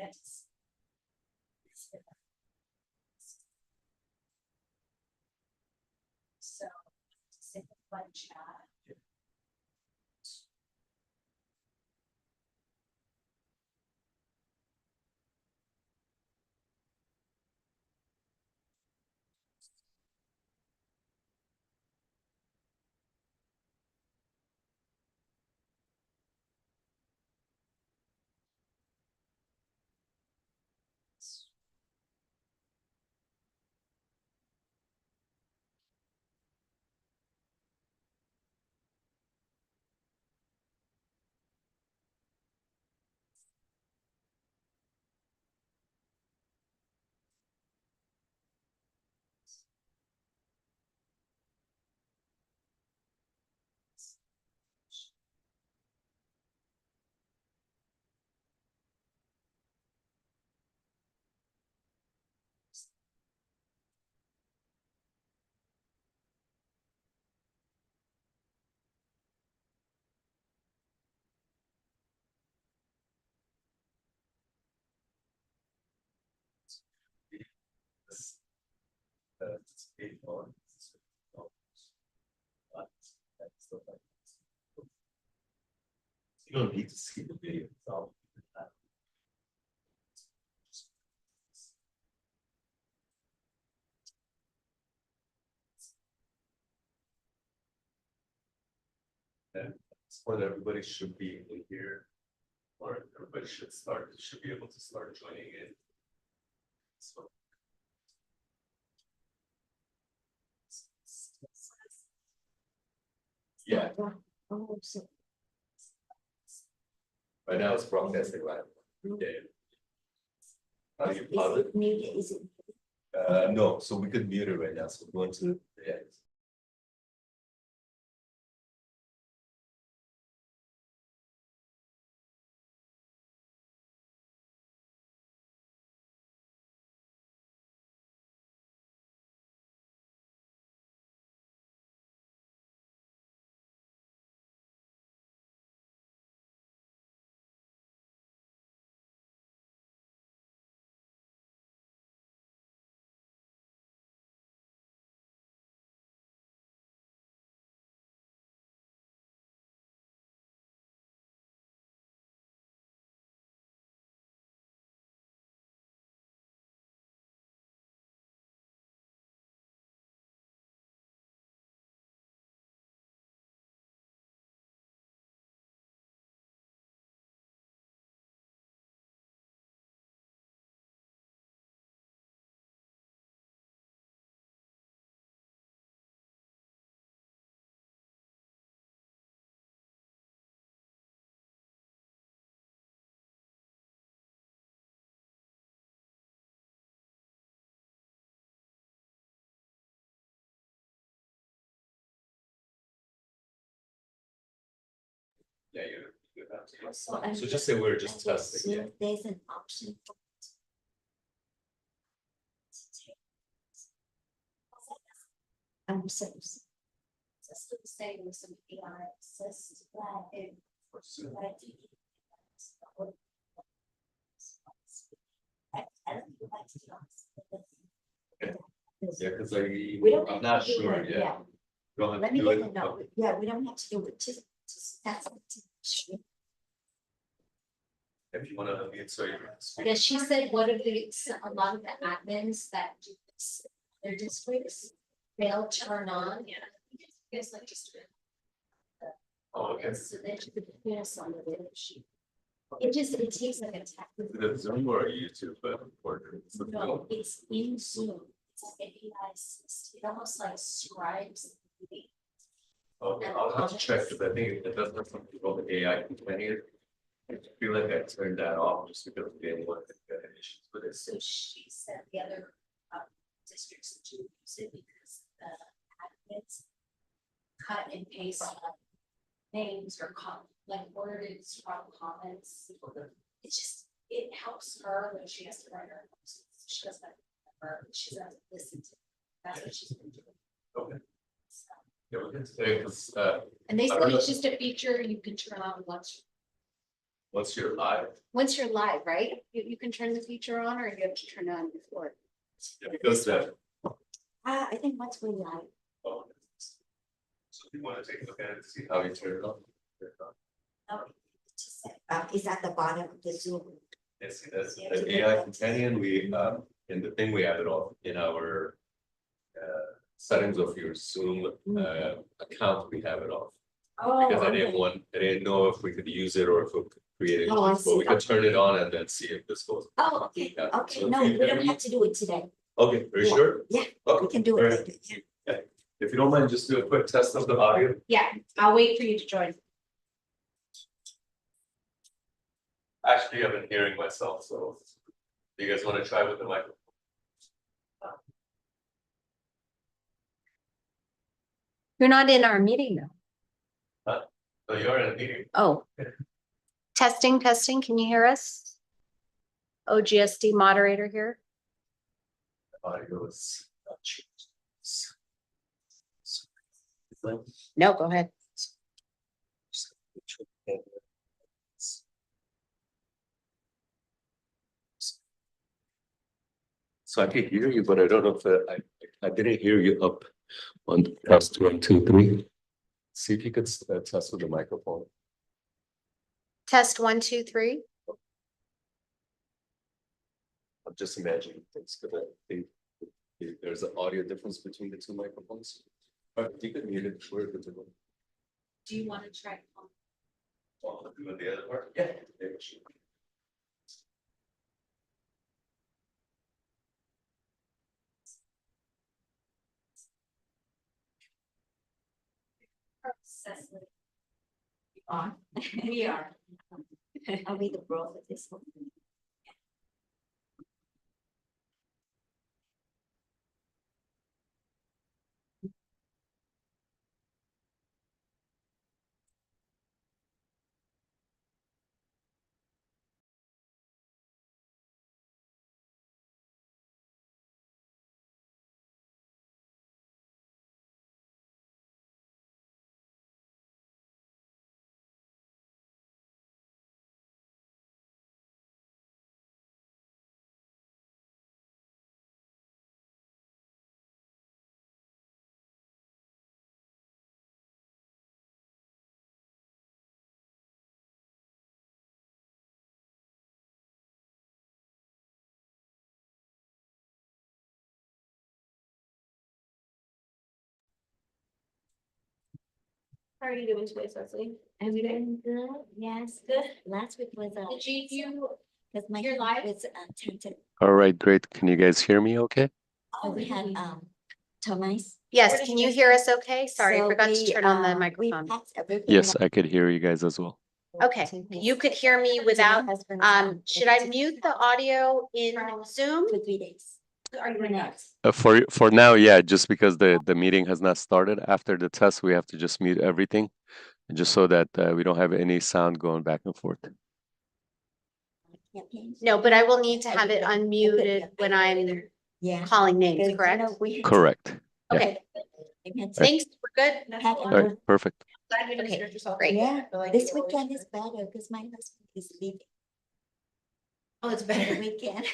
Yes. So, say one chat. It's paid for. But that's the thing. You don't need to see the video itself. And it's what everybody should be in here, or everybody should be able to start joining in. So. Yeah, right now it's broadcasting live. Yeah. Are you positive? Is it? No, so we could mute it right now, so we're going to, yeah. Yeah, you have to. So just say we're just testing. Yeah. There's an option for. I'm so. Just saying with some AI assist that it. I don't like to be honest. Yeah, because We don't I'm have not to do sure it, yet. Don't have Let to me do get it. the note. Yeah, we don't have to do it. Just that's. If you wanna unmute, so you can speak. Yeah, she said one of a lot of the admins that do this, their districts, they'll turn on. Yeah. It's like just. Oh, okay. So they should put this on the data sheet. It takes like a tech. The Zoom or YouTube, but or No, it's in Zoom. It's like an AI assist. It almost like scribes. okay, I'll have to check because I think it does have something called AI companion. I feel like I turned that off just because we didn't want to get issues with it. So she said the other districts to use it because the admins cut and paste names or like words from comments. It's just, it helps her when she has to write her notes. She doesn't remember, she doesn't listen to. That's what she's been doing. Okay. So. Yeah, we can say because And they I said don't know. it's just a feature you can turn on and watch. Once you're live, Once you're live, right? You can turn the feature on or you have to turn it on before. because that. I think once we're live, Oh. So if you wanna take a look at it, see how you turn it on. it's at the bottom of the Zoom. Yes, that's the AI companion, we, in the thing, we have it all in our. Settings of your Zoom, account, we have it off. Oh, Because I didn't know if we could use it or if we could create it, Oh, I but we see. could turn it on and then see if this goes. Oh, okay, Yeah, okay, so no, if you we don't can- have to do it today. Okay, are you Yeah, sure? yeah, Okay, We can do it very later. good. Yeah. If you don't mind, just do a quick test of the audio. Yeah, I'll wait for you to join. Actually, I've been hearing myself, so. Do you guys wanna try with the microphone? You're not in our meeting though. So you're in a meeting. Oh. Testing, can you hear us? OGSD moderator here. Audio is. No, go ahead. So I can hear you, but I don't know if I didn't hear you up on test 1, 2, 3. See if you could test with the microphone. Test 1, 2, 3. I'm just imagining things, because there's an audio difference between the two microphones. But you could mute it. Where is it? Do you want to try? Well, do the other part. Yeah. Maybe we should. Cecily? On, we are. Are we the bros of this one? How are you doing today, Cecily? I'm doing good, yes. Good. Last week was Did you, because my you're life live? was tempted. All right, great. Can you guys hear me okay? We had Thomas. Yes, can you hear us okay? Sorry, I So forgot to we, turn on the we microphone. packed everything Yes, up I could hear you guys as well. Okay, you could hear me to my without, husband's, should I mute the audio in Zoom? for 3 days. Are you next? For now, yeah, just because the meeting has not started. After the test, we have to just mute everything, just so that we don't have any sound going back and forth. Campaign. No, but I will need to have it unmuted when I'm Yeah. calling names, Because, you correct? know, we had to- Correct. Yeah. Okay, we had to thanks, we're good. pack All right, perfect. Glad you Okay, considered yourself. great. Yeah, I like this you always- weekend is better because my husband is leaving Oh, it's for the better. weekend.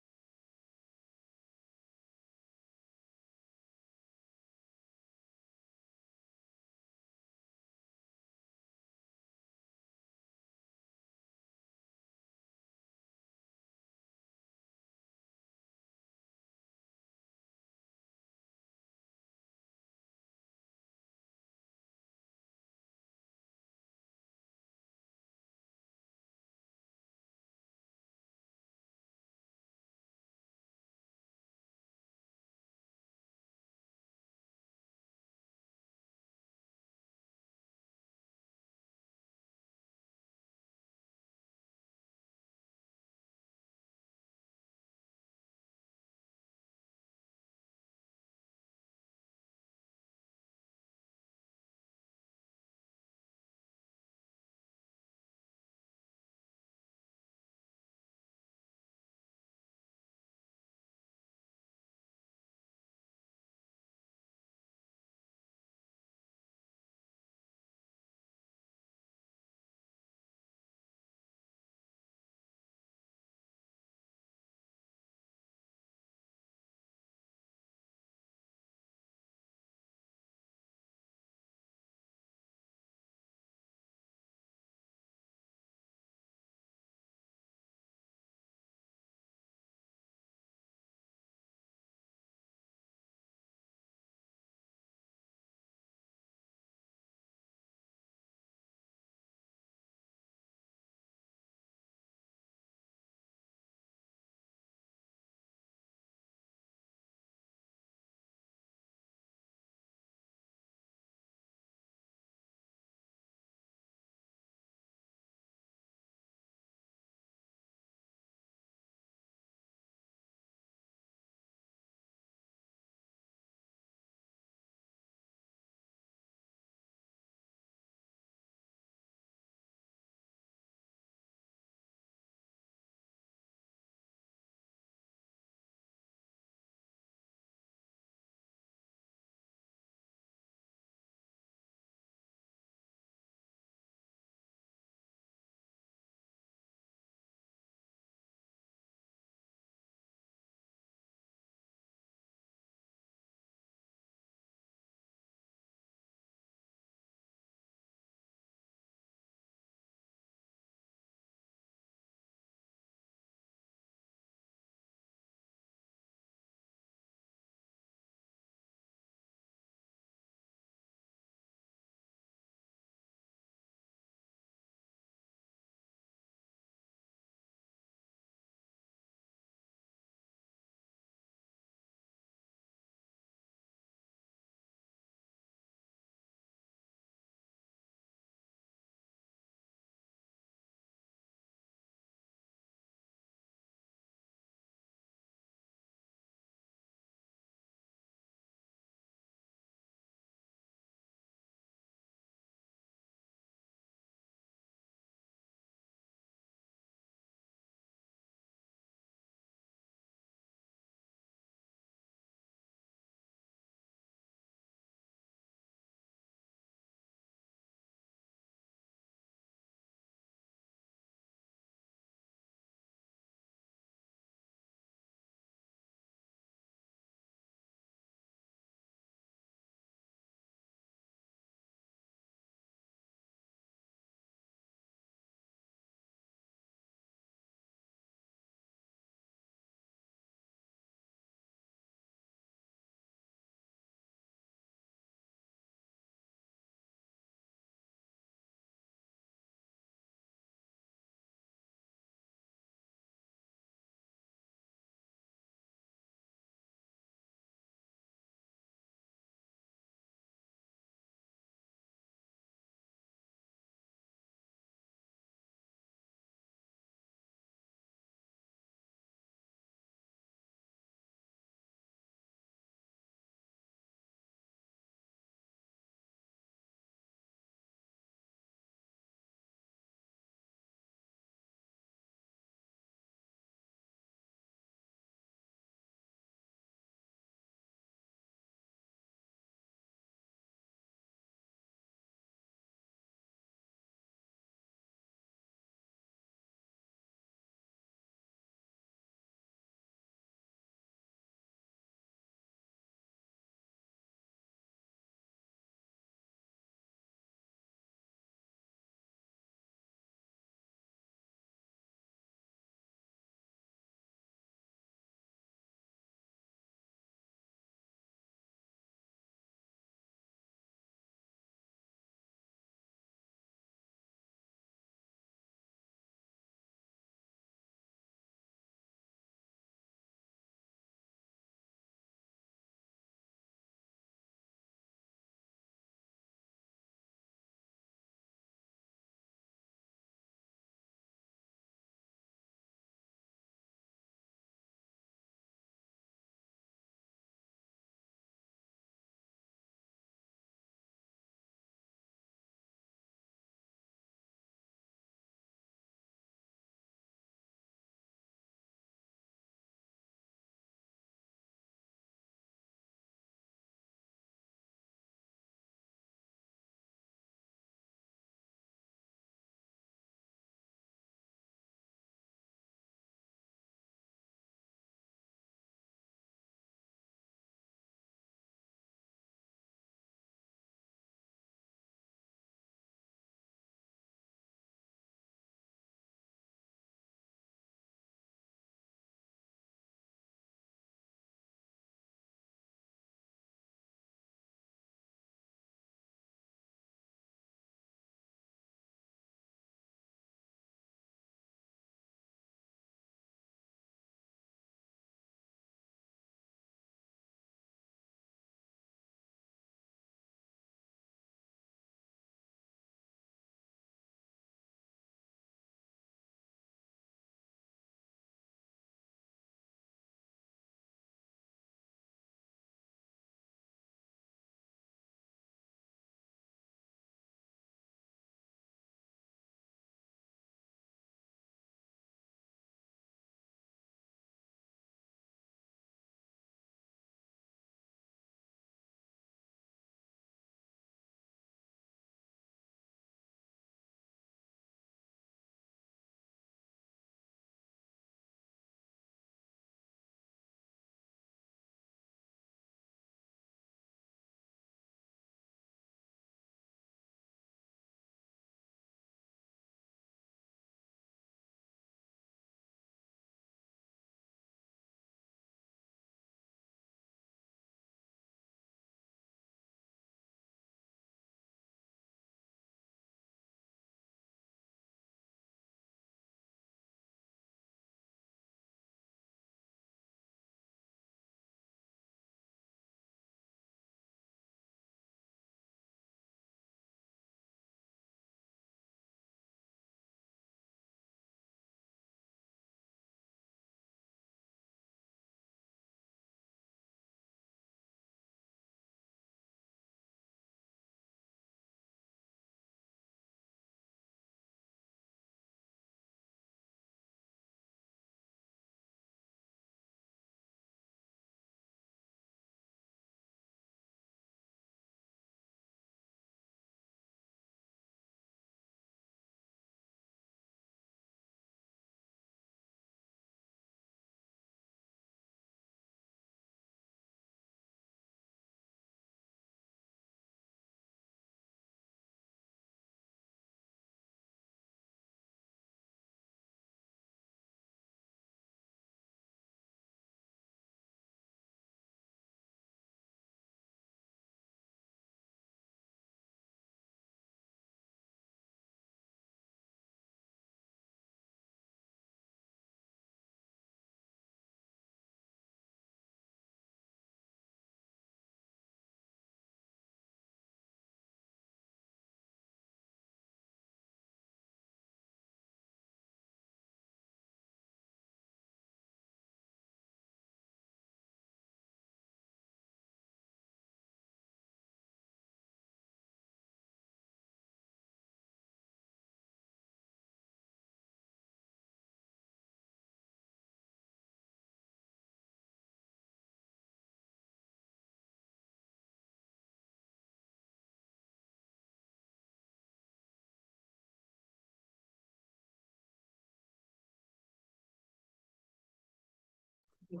Call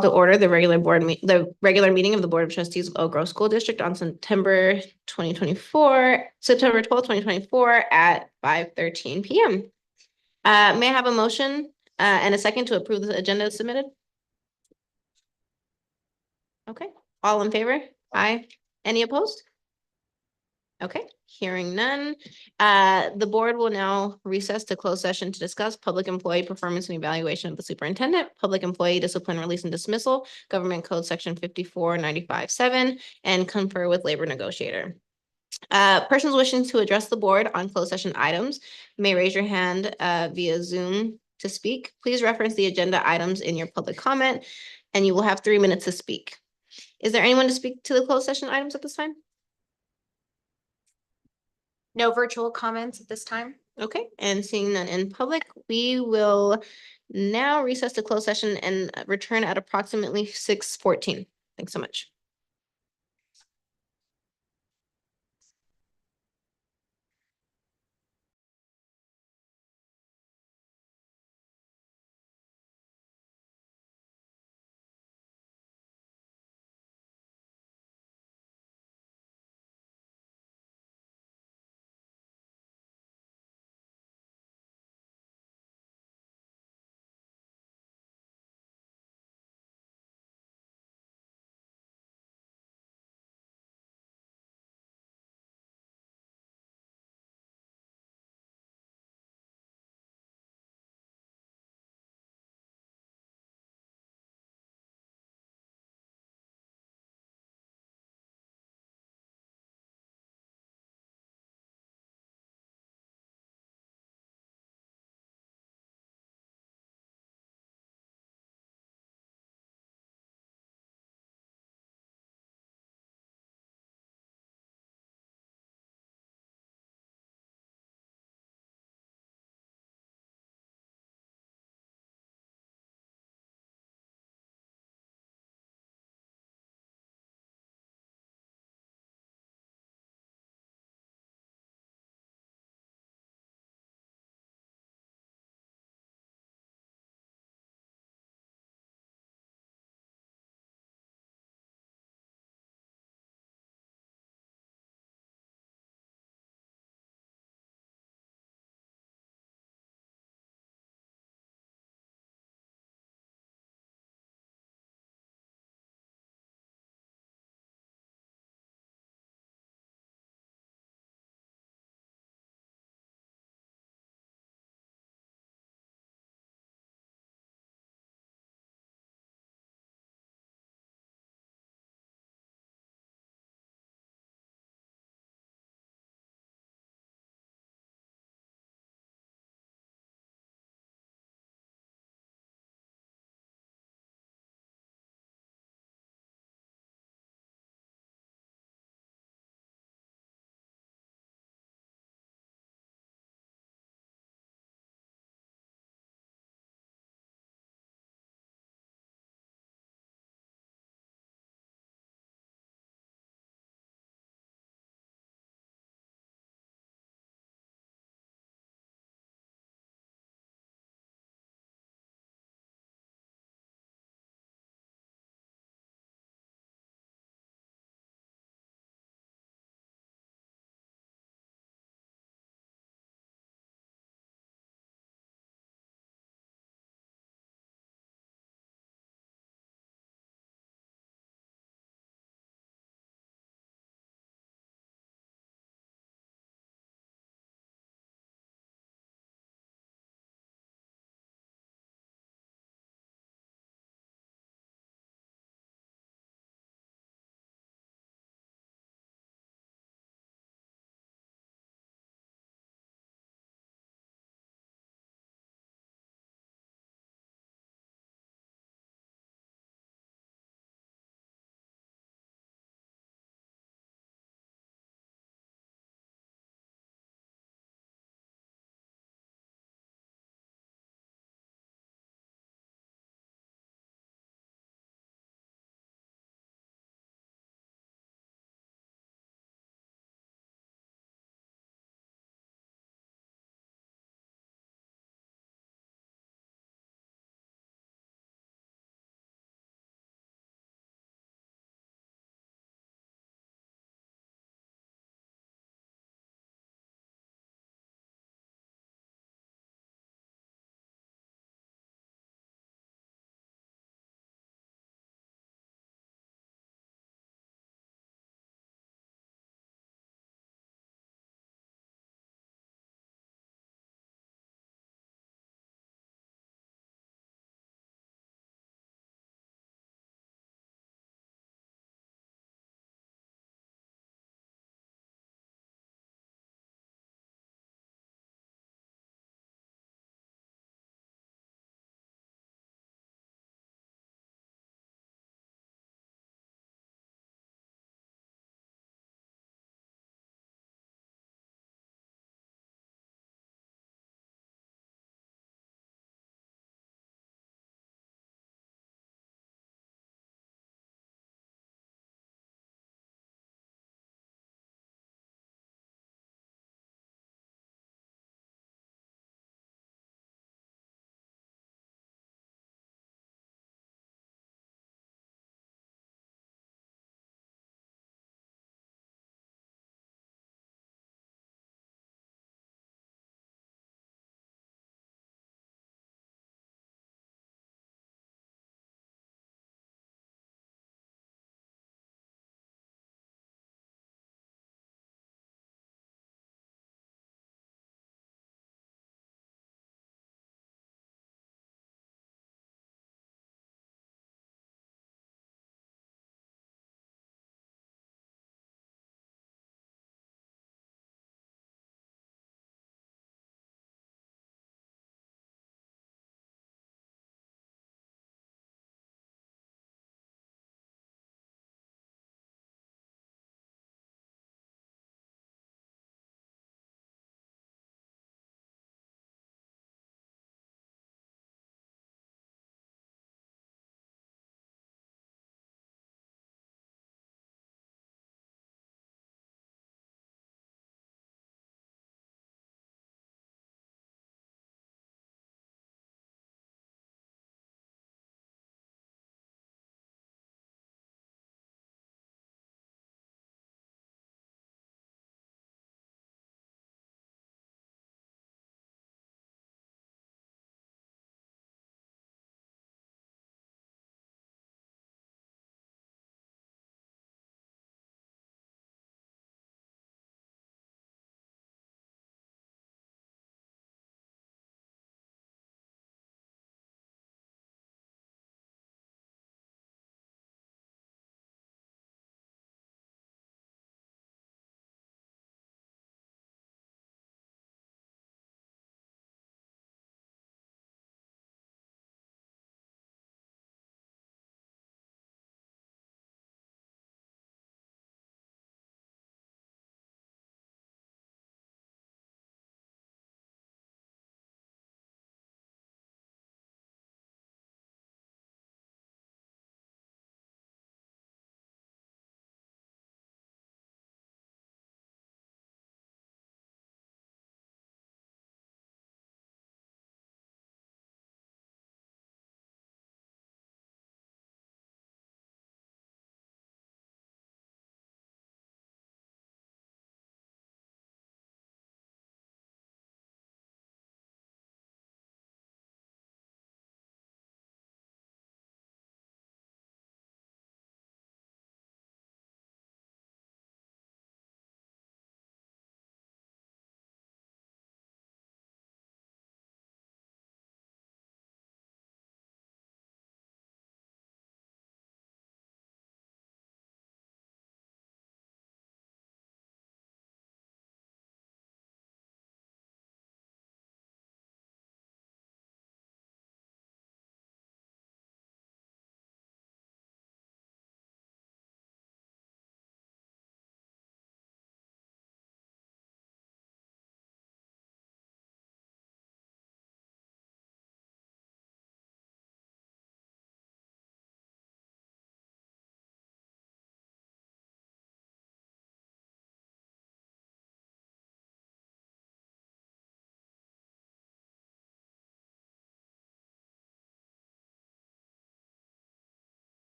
to order the regular meeting of the Board of Trustees of Oak Grove School District on September 12th, 2024 at 5:13 PM. May I have a motion and a second to approve the agenda as submitted? Okay, all in favor? Aye. Any opposed? Okay, hearing none. The board will now recess to close session to discuss public employee performance and evaluation of the superintendent, public employee discipline, release and dismissal, government code section 5495-7, and confer with labor negotiator. Persons wishing to address the board on closed session items may raise your hand via Zoom to speak. Please reference the agenda items in your public comment, and you will have 3 minutes to speak. Is there anyone to speak to the closed session items at this time? No virtual comments at this time? Okay, and seeing none in public, we will now recess to closed session and return at approximately 6:14. Thanks so much.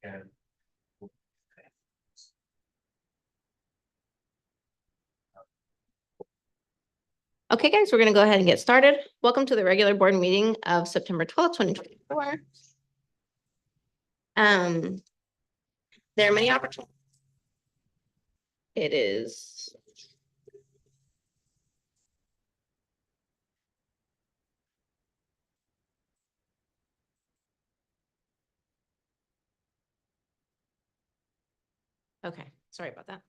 And Okay, guys, we're gonna go ahead and get started. Welcome to the regular board meeting of September 12th, 2024. There are many opportunities. It is. Okay, sorry about that.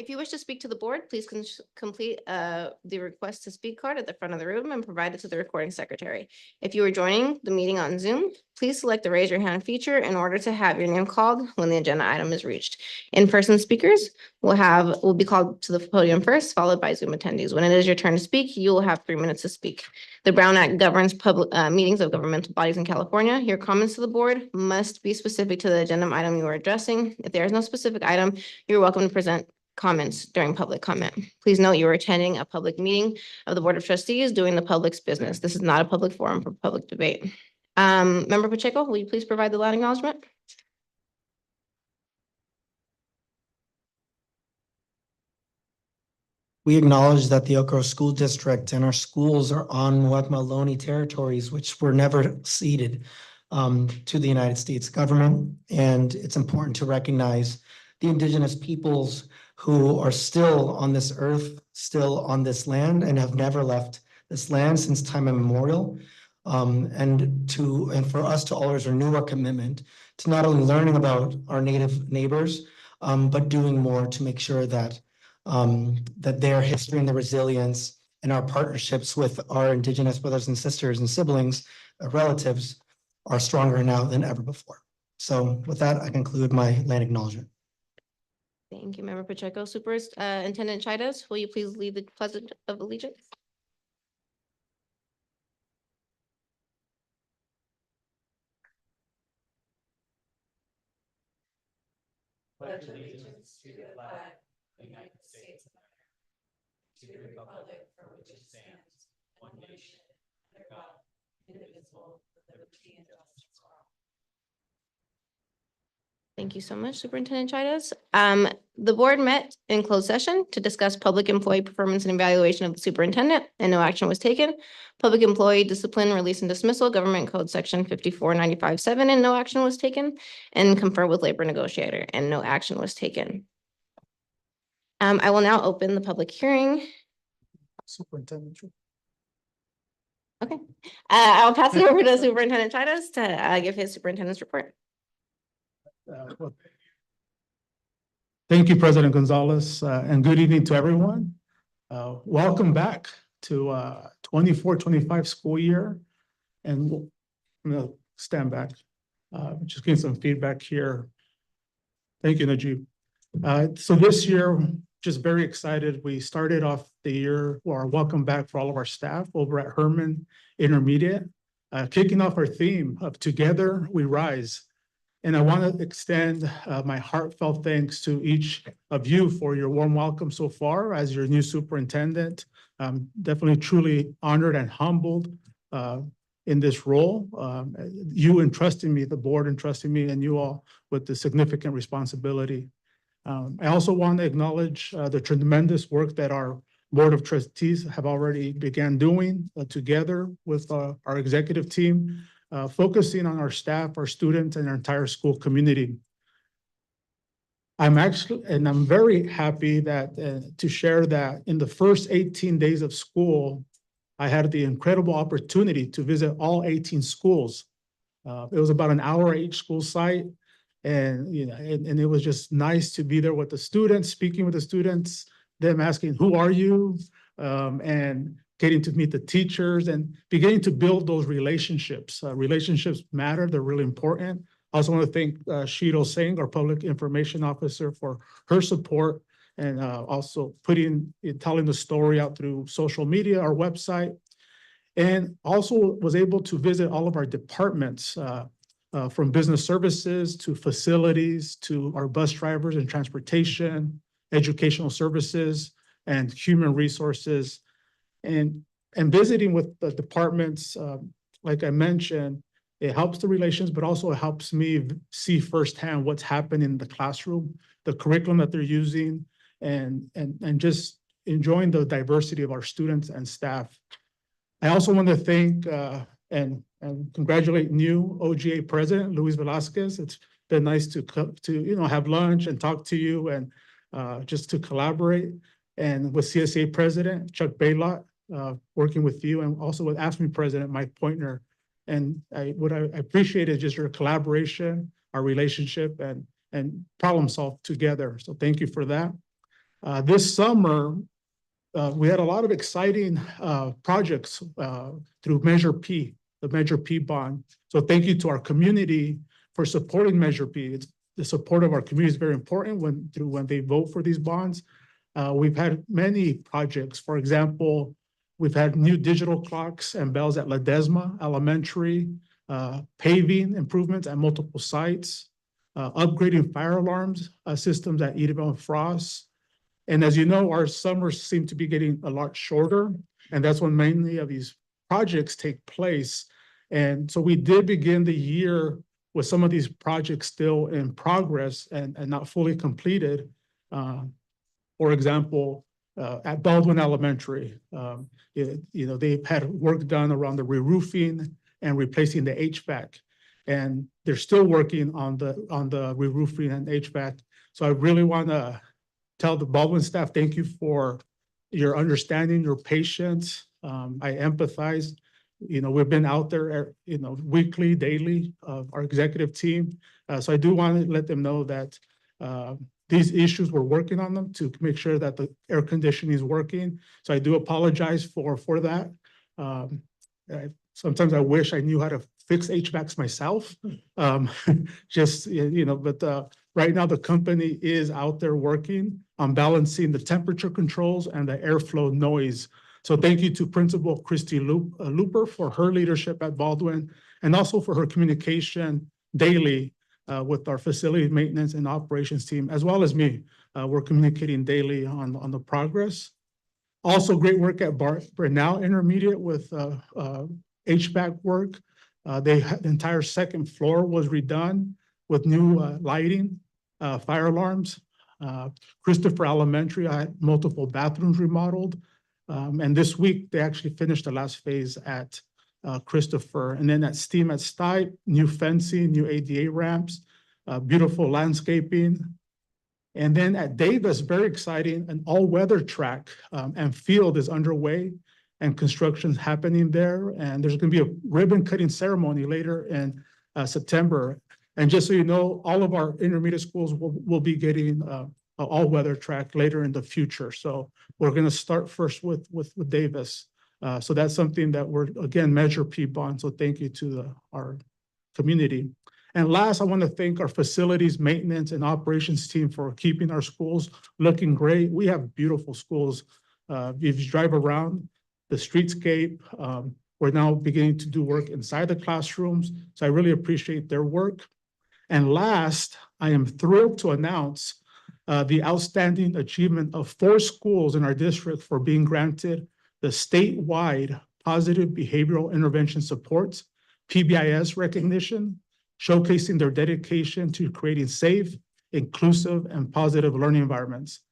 If you wish to speak to the board, please complete the request to speak card at the front of the room and provide it to the recording secretary. If you are joining the meeting on Zoom, please select the raise your hand feature in order to have your name called when the agenda item is reached. In-person speakers will be called to the podium first, followed by Zoom attendees. When it is your turn to speak, you will have 3 minutes to speak. The Brown Act governs public meetings of governmental bodies in California. Your comments to the board must be specific to the agenda item you are addressing. If there is no specific item, you're welcome to present comments during public comment. Please note you are attending a public meeting of the Board of Trustees doing the public's business. This is not a public forum for public debate. Member Pacheco, will you please provide the loud acknowledgement? We acknowledge that the Elk Grove School District and our schools are on Ohlone territories, which were never ceded to the United States government. And it's important to recognize the indigenous peoples who are still on this earth, still on this land, and have never left this land since time immemorial. And for us to always renew our commitment to not only learning about our native neighbors, but doing more to make sure that their history and the resilience and our partnerships with our indigenous brothers and sisters and siblings, relatives, are stronger now than ever before. So with that, I conclude my land acknowledgement. Thank you, Member Pacheco. Superintendent Chidas, will you please lead the pledge of allegiance? Pledge allegiance to the flag of the United States of America, to the republic for which it stands, one nation, under God, indivisible, with liberty and justice for all. Thank you so much, Superintendent Chidas. The board met in closed session to discuss public employee performance and evaluation of the superintendent, and no action was taken. Public employee discipline, release and dismissal, Government Code Section 5495-7, and no action was taken. And confer with labor negotiator, and no action was taken. I will now open the public hearing. Superintendent. Okay, I'll pass it over to Superintendent Chidas to give his superintendent's report. Thank you, President Gonzalez, and good evening to everyone. Welcome back to 24-25 school year. And I'm gonna stand back, just getting some feedback here. Thank you, Najib. So this year, just very excited. We started off the year, or welcome back for all of our staff over at Herman Intermediate, kicking off our theme of Together We Rise. And I want to extend my heartfelt thanks to each of you for your warm welcome so far as your new superintendent. I'm definitely truly honored and humbled in this role. You entrusting me, the board entrusting me, and you all with the significant responsibility. I also want to acknowledge the tremendous work that our Board of Trustees have already began doing together with our executive team. Focusing on our staff, our students, and our entire school community. I'm very happy that to share that in the first 18 days of school, I had the incredible opportunity to visit all 18 schools. It was about an hour at each school site, and and it was just nice to be there with the students, speaking with the students, them asking, "Who are you?" And getting to meet the teachers and beginning to build those relationships. Relationships matter, they're really important. I also want to thank Shito Singh, our public information officer, for her support and also telling the story out through social media, our website. And also was able to visit all of our departments, from business services to facilities to our bus drivers and transportation, educational services, and human resources. And visiting with the departments, like I mentioned, It helps the relations, but also it helps me see firsthand what's happening in the classroom, the curriculum that they're using, and just enjoying the diversity of our students and staff. I also want to thank and congratulate new OGA President Luis Velasquez. It's been nice to have lunch and talk to you and just to collaborate. And with CSA President Chuck Baylott, working with you, and also with AFSCME President Mike Pointner. And what I appreciate is just your collaboration, our relationship, and problem solve together. So thank you for that. This summer, we had a lot of exciting projects through Measure P, the Measure P bond. So thank you to our community for supporting Measure P. The support of our community is very important when they vote for these bonds. We've had many projects. For example, we've had new digital clocks and bells at Ledesma Elementary, paving improvements at multiple sites, upgrading fire alarms systems at Edaville and Frost. And as you know, our summers seem to be getting a lot shorter, and that's when many of these projects take place. And so we did begin the year with some of these projects still in progress and not fully completed. For example, at Baldwin Elementary, they've had work done around the re-roofing and replacing the HVAC. And they're still working on the re-roofing and HVAC. So I really want to tell the Baldwin staff, thank you for your understanding, your patience. I empathize. We've been out there, weekly, daily, our executive team. So I do want to let them know that these issues, we're working on them to make sure that the air conditioning is working. So I do apologize for that. Sometimes I wish I knew how to fix HVACs myself. But right now the company is out there working on balancing the temperature controls and the airflow noise. So thank you to Principal Christy Looper for her leadership at Baldwin, and also for her communication daily with our facility maintenance and operations team, as well as me. We're communicating daily on the progress. Also great work at Brenau Intermediate with HVAC work. The entire second floor was redone with new lighting, fire alarms. Christopher Elementary, I had multiple bathrooms remodeled. And this week, they actually finished the last phase at Christopher. And then at STEAM at Stipe, new fencing, new ADA ramps, beautiful landscaping. And then at Davis, very exciting, an all-weather track and field is underway, and construction's happening there. And there's going to be a ribbon cutting ceremony later in September. And just so you know, all of our intermediate schools will be getting an all-weather track later in the future. So we're going to start first with Davis. So that's something that we're, again, Measure P bond. So thank you to our community. And last, I want to thank our facilities maintenance and operations team for keeping our schools looking great. We have beautiful schools. If you drive around the streetscape, we're now beginning to do work inside the classrooms. So I really appreciate their work. And last, I am thrilled to announce the outstanding achievement of 4 schools in our district for being granted the statewide Positive Behavioral Intervention Supports, PBIS recognition, showcasing their dedication to creating safe, inclusive, and positive learning environments.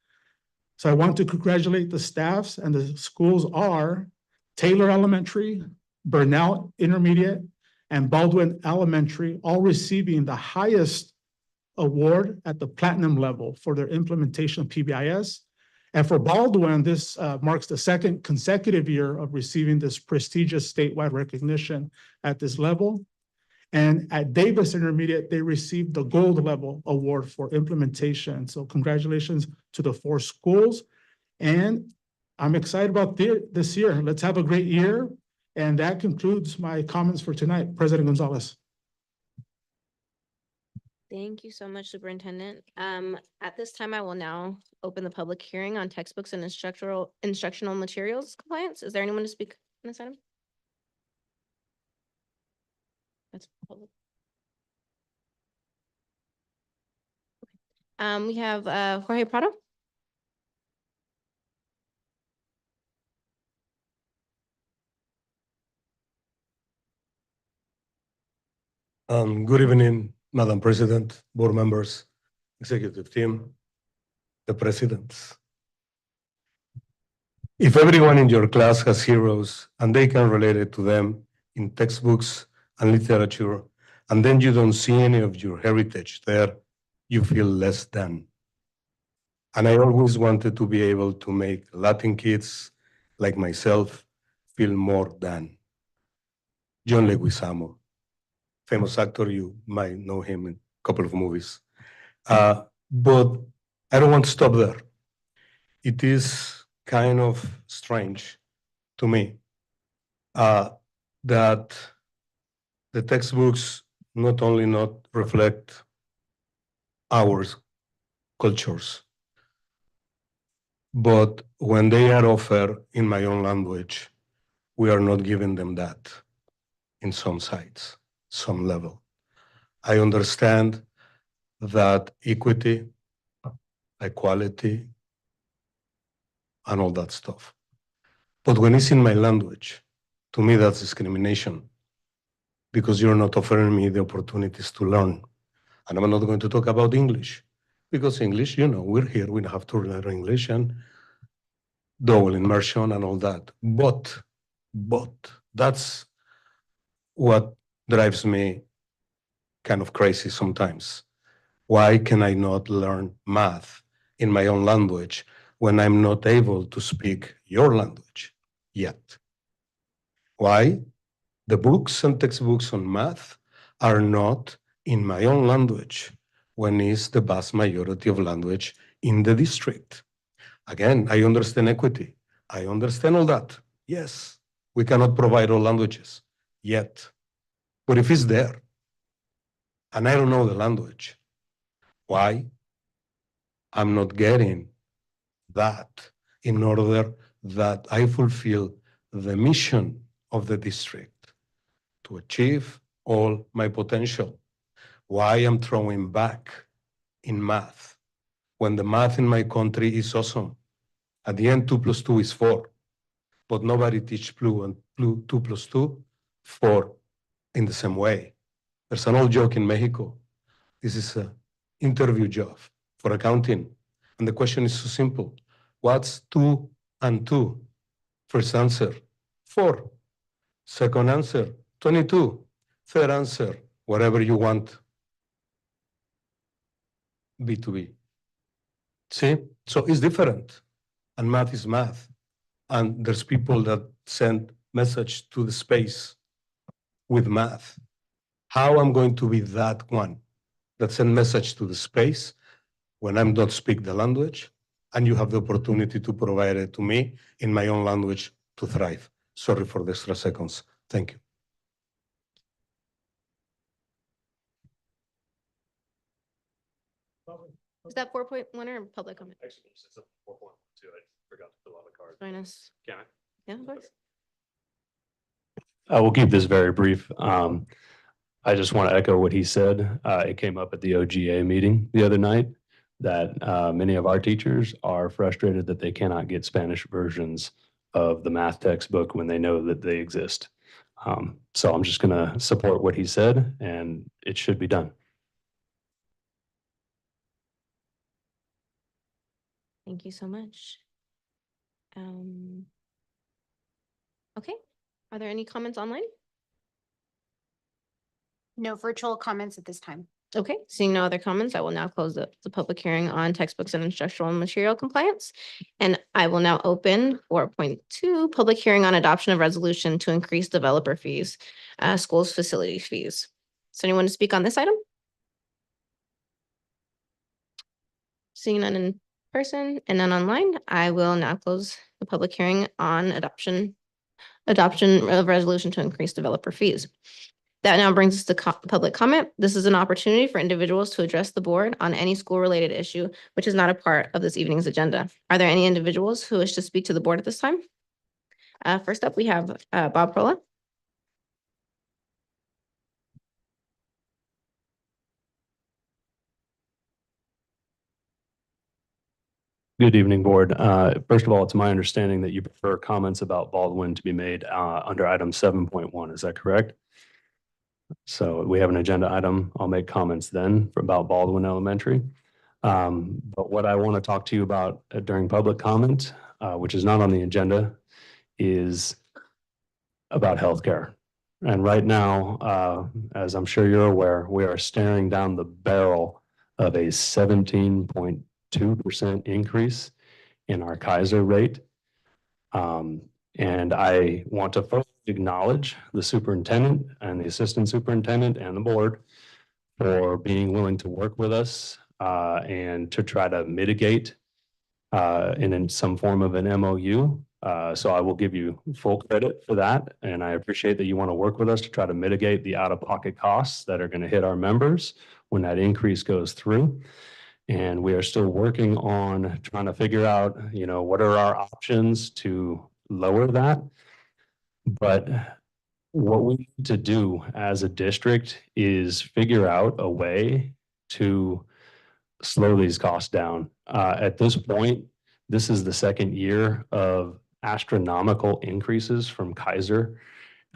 So I want to congratulate the staffs, and the schools are Taylor Elementary, Bernal Intermediate, and Baldwin Elementary, all receiving the highest award at the platinum level for their implementation of PBIS. And for Baldwin, this marks the 2nd consecutive year of receiving this prestigious statewide recognition at this level. And at Davis Intermediate, they received the gold level award for implementation. So congratulations to the 4 schools. And I'm excited about this year. Let's have a great year. And that concludes my comments for tonight. President Gonzalez. Thank you so much, Superintendent. At this time, I will now open the public hearing on textbooks and instructional materials compliance. Is there anyone to speak on this item? That's public. We have Jorge Prado. Good evening, Madam President, board members, executive team, the presidents. If everyone in your class has heroes and they can relate it to them in textbooks and literature, and then you don't see any of your heritage there, you feel less than. And I always wanted to be able to make Latin kids like myself feel more than. John Leguizamo, famous actor, you might know him in a couple of movies. But I don't want to stop there. It is kind of strange to me that the textbooks not only not reflect our cultures, but when they are offered in my own language, we are not giving them that in some sites, some level. I understand that equity, equality, and all that stuff. But when it's in my language, to me, that's discrimination because you're not offering me the opportunities to learn. And I'm not going to talk about English because English, you know, we're here, we have to learn English and double immersion and all that. But that's what drives me kind of crazy sometimes. Why can I not learn math in my own language when I'm not able to speak your language yet? Why? The books and textbooks on math are not in my own language when it's the vast majority of language in the district. Again, I understand equity. I understand all that. Yes, we cannot provide all languages yet. But if it's there, and I don't know the language, why? I'm not getting that in order that I fulfill the mission of the district to achieve all my potential. Why I'm throwing back in math when the math in my country is awesome. At the end, 2 + 2 is 4, but nobody teach 2 + 2, 4 in the same way. There's an old joke in Mexico. This is an interview job for accounting. And the question is so simple. What's 2 and 2? First answer, 4. Second answer, 22. Third answer, whatever you want. B2B. See? So it's different. And math is math. And there's people that send message to the space with math. How I'm going to be that one that send message to the space when I don't speak the language and you have the opportunity to provide it to me in my own language to thrive. Sorry for the extra seconds. Thank you. Is that 4.1 or public comment? Actually, it's 4.2. I forgot to fill out a card. Join us. Can I? Yeah, of course. I will keep this very brief. I just want to echo what he said. It came up at the OGA meeting the other night that many of our teachers are frustrated that they cannot get Spanish versions of the math textbook when they know that they exist. So I'm just going to support what he said, and it should be done. Thank you so much. Okay, are there any comments online? No virtual comments at this time. Okay, seeing no other comments, I will now close the public hearing on textbooks and instructional material compliance. And I will now open 4.2, public hearing on adoption of resolution to increase developer fees, schools facility fees. Does anyone to speak on this item? Seeing none in person and none online, I will now close the public hearing on adoption of resolution to increase developer fees. That now brings us to public comment. This is an opportunity for individuals to address the board on any school-related issue, which is not a part of this evening's agenda. Are there any individuals who wish to speak to the board at this time? First up, we have Bob Prola. Good evening, board. First of all, it's my understanding that you prefer comments about Baldwin to be made under item 7.1. Is that correct? So we have an agenda item. I'll make comments then about Baldwin Elementary. But what I want to talk to you about during public comment, which is not on the agenda, is about healthcare. And right now, as I'm sure you're aware, we are staring down the barrel of a 17.2% increase in our Kaiser rate. And I want to first acknowledge the superintendent and the assistant superintendent and the board for being willing to work with us and to try to mitigate in some form of an MOU. So I will give you full credit for that. And I appreciate that you want to work with us to try to mitigate the out-of-pocket costs that are going to hit our members when that increase goes through. And we are still working on trying to figure out, what are our options to lower that. But what we need to do as a district is figure out a way to slow these costs down. At this point, this is the second year of astronomical increases from Kaiser.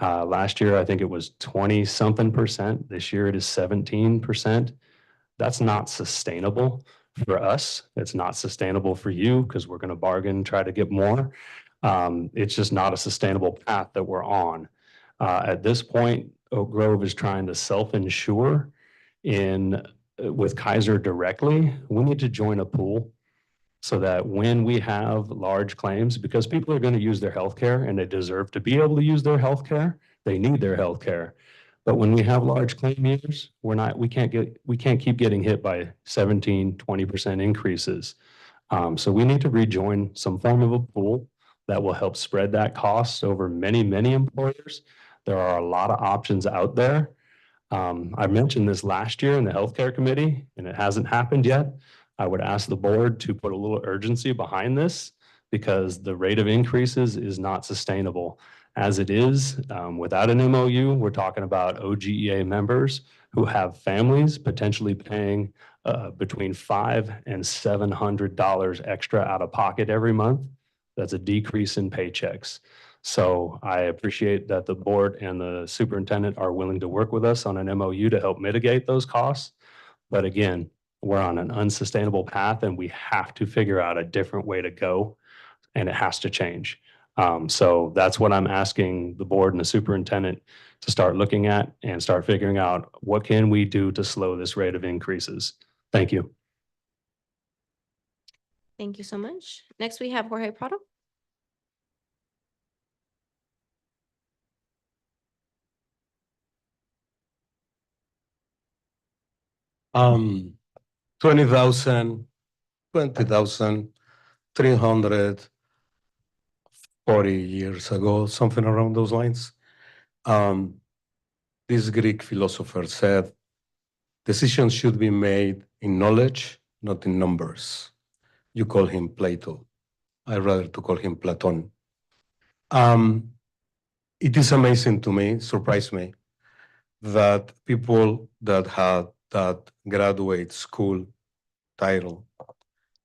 Last year, I think it was 20-something%. This year it is 17%. That's not sustainable for us. It's not sustainable for you because we're going to bargain, try to get more. It's just not a sustainable path that we're on. At this point, Oak Grove is trying to self-insure with Kaiser directly. We need to join a pool so that when we have large claims, because people are going to use their healthcare and they deserve to be able to use their healthcare, they need their healthcare. But when we have large claim years, we can't keep getting hit by 17-20% increases. So we need to rejoin some form of a pool that will help spread that cost over many, many employers. There are a lot of options out there. I mentioned this last year in the healthcare committee, and it hasn't happened yet. I would ask the board to put a little urgency behind this because the rate of increases is not sustainable. As it is, without an MOU, we're talking about OGEA members who have families potentially paying between $500 and $700 extra out of pocket every month. That's a decrease in paychecks. So I appreciate that the board and the superintendent are willing to work with us on an MOU to help mitigate those costs. But again, we're on an unsustainable path and we have to figure out a different way to go, and it has to change. So that's what I'm asking the board and the superintendent to start looking at and start figuring out what can we do to slow this rate of increases. Thank you. Thank you so much. Next, we have Jorge Prado. Um, 20,000, 20,340 years ago, something around those lines. This Greek philosopher said, decisions should be made in knowledge, not in numbers. You call him Plato. I rather to call him Platon. It is amazing to me, surprised me, that people that had that graduate school title,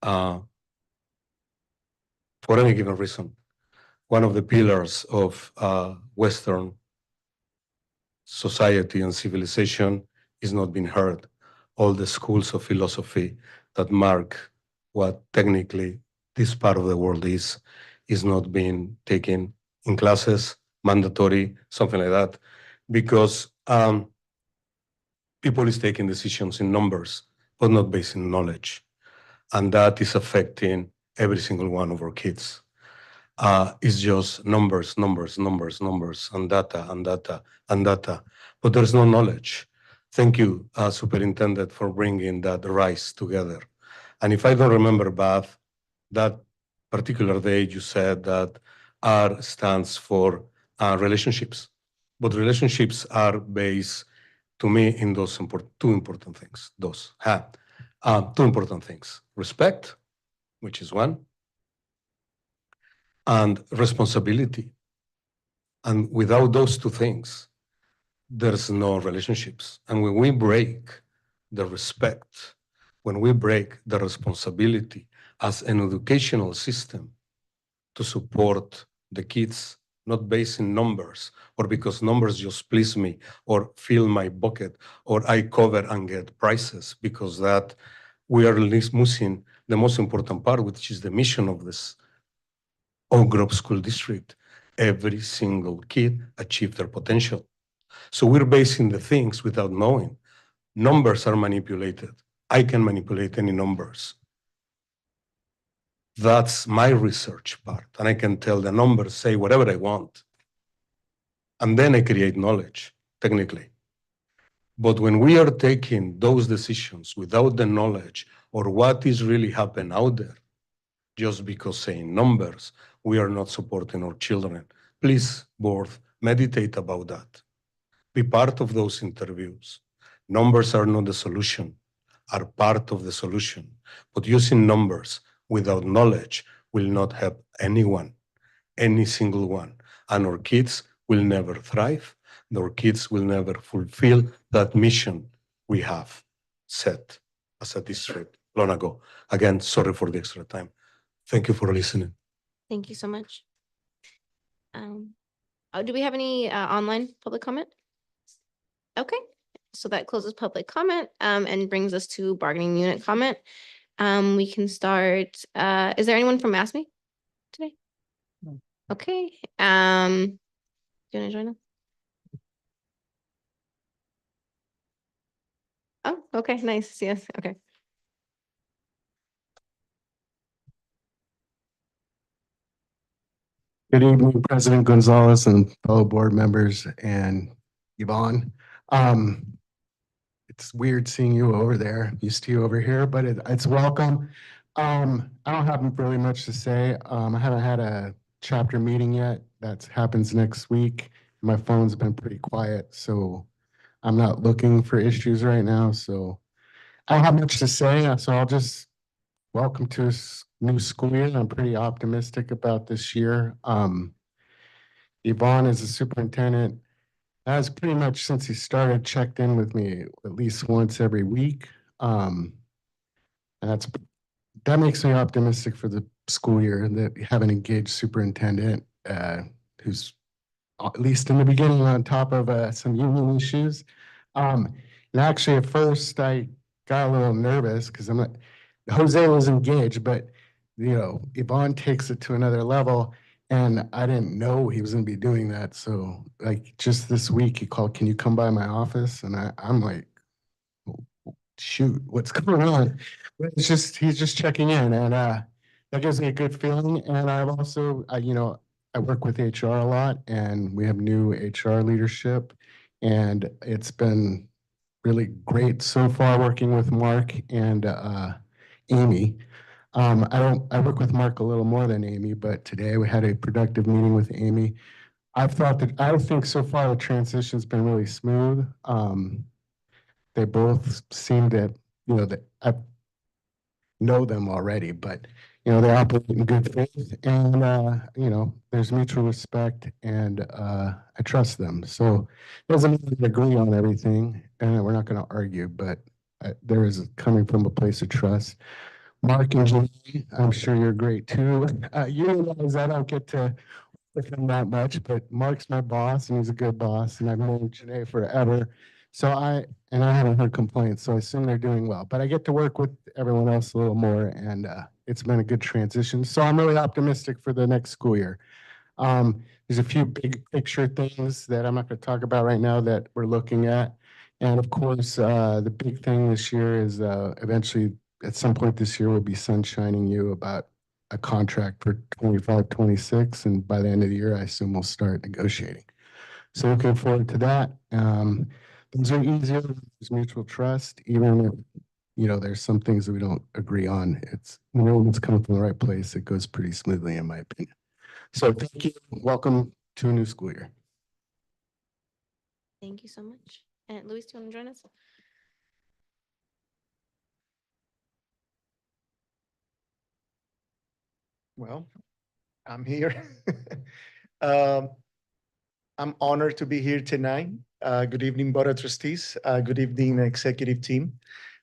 for any given reason, one of the pillars of Western society and civilization is not being heard. All the schools of philosophy that mark what technically this part of the world is not being taken in classes, mandatory, something like that, because people is taking decisions in numbers, but not based in knowledge. And that is affecting every single one of our kids. It's just numbers, and data. But there's no knowledge. Thank you, Superintendent, for bringing that RISE together. And if I don't remember bad, that particular day you said that R stands for relationships. But relationships are based, to me, in those two important things. Two important things. Respect, which is one, and responsibility. And without those two things, there's no relationships. And when we break the respect, when we break the responsibility as an educational system to support the kids not based in numbers or because numbers just please me or fill my bucket or I cover and get prizes, because that we are missing the most important part, which is the mission of this Oak Grove School District. Every single kid achieved their potential. So we're basing the things without knowing. Numbers are manipulated. I can manipulate any numbers. That's my research part. And I can tell the numbers, say whatever I want. And then I create knowledge, technically. But when we are taking those decisions without the knowledge or what is really happening out there, just because saying numbers, we are not supporting our children. Please, board, meditate about that. Be part of those interviews. Numbers are not the solution, are part of the solution. But using numbers without knowledge will not help anyone, any single one. And our kids will never thrive. Our kids will never fulfill that mission we have set as a district long ago. Again, sorry for the extra time. Thank you for listening. Thank you so much. Do we have any online public comment? Okay, so that closes public comment and brings us to bargaining unit comment. We can start. Is there anyone from ASME today? No. Okay. Do you want to join us? Oh, okay, nice. Yes. Okay. Good evening, President Gonzalez and fellow board members and Yvonne. It's weird seeing you over there, used to you over here, but it's welcome. I don't have really much to say. I haven't had a chapter meeting yet. That happens next week. My phone's been pretty quiet, so I'm not looking for issues right now. So I don't have much to say, so I'll just welcome to a new school year. I'm pretty optimistic about this year. Yvonne is a superintendent, has pretty much since he started checked in with me at least once every week. And that makes me optimistic for the school year, that we have an engaged superintendent who's at least in the beginning on top of some union issues. And actually at first I got a little nervous because Jose was engaged, but Yvonne takes it to another level. And I didn't know he was going to be doing that. So like just this week he called, can you come by my office? And I'm like, shoot, what's going on? But he's just checking in, and that gives me a good feeling. And I've also, I work with HR a lot, and we have new HR leadership, and it's been really great so far working with Mark and Amy. I work with Mark a little more than Amy, but today we had a productive meeting with Amy. I think so far the transition's been really smooth. They both seem to, that I know them already, but they operate in good faith, and there's mutual respect, and I trust them. So it doesn't mean we agree on everything, and we're not going to argue, but there is coming from a place of trust. Mark and Janae, I'm sure you're great too. You realize I don't get to work with him that much, but Mark's my boss and he's a good boss, and I've known Janae forever. So I haven't heard complaints, so I assume they're doing well. But I get to work with everyone else a little more, and it's been a good transition. So I'm really optimistic for the next school year. There's a few big picture things that I'm not going to talk about right now that we're looking at. And of course, the big thing this year is eventually at some point this year we'll be sunshining you about a contract for 25-26, and by the end of the year I assume we'll start negotiating. So looking forward to that. Things are easier, there's mutual trust, even if there's some things that we don't agree on. It's when it's coming from the right place, it goes pretty smoothly in my opinion. So thank you. Welcome to a new school year. Thank you so much. And Luis, do you want to join us? Well, I'm here. I'm honored to be here tonight. Good evening, Board of Trustees. Good evening, executive team.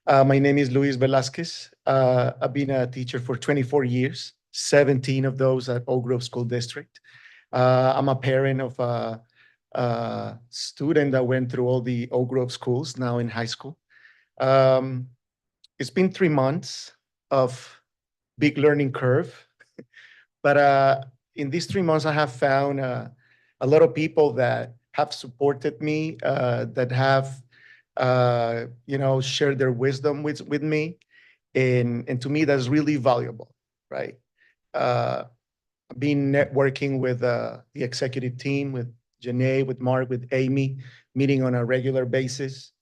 My name is Luis Velasquez. I've been a teacher for 24 years, 17 of those at Oak Grove School District. I'm a parent of a student that went through all the Oak Grove schools, now in high school. It's been 3 months of big learning curve, but in these 3 months, I have found a lot of people that have supported me, that have shared their wisdom with me, and to me, that's really valuable, right? Been networking with the executive team, with Janae, with Mark, with Amy, meeting on a regular basis,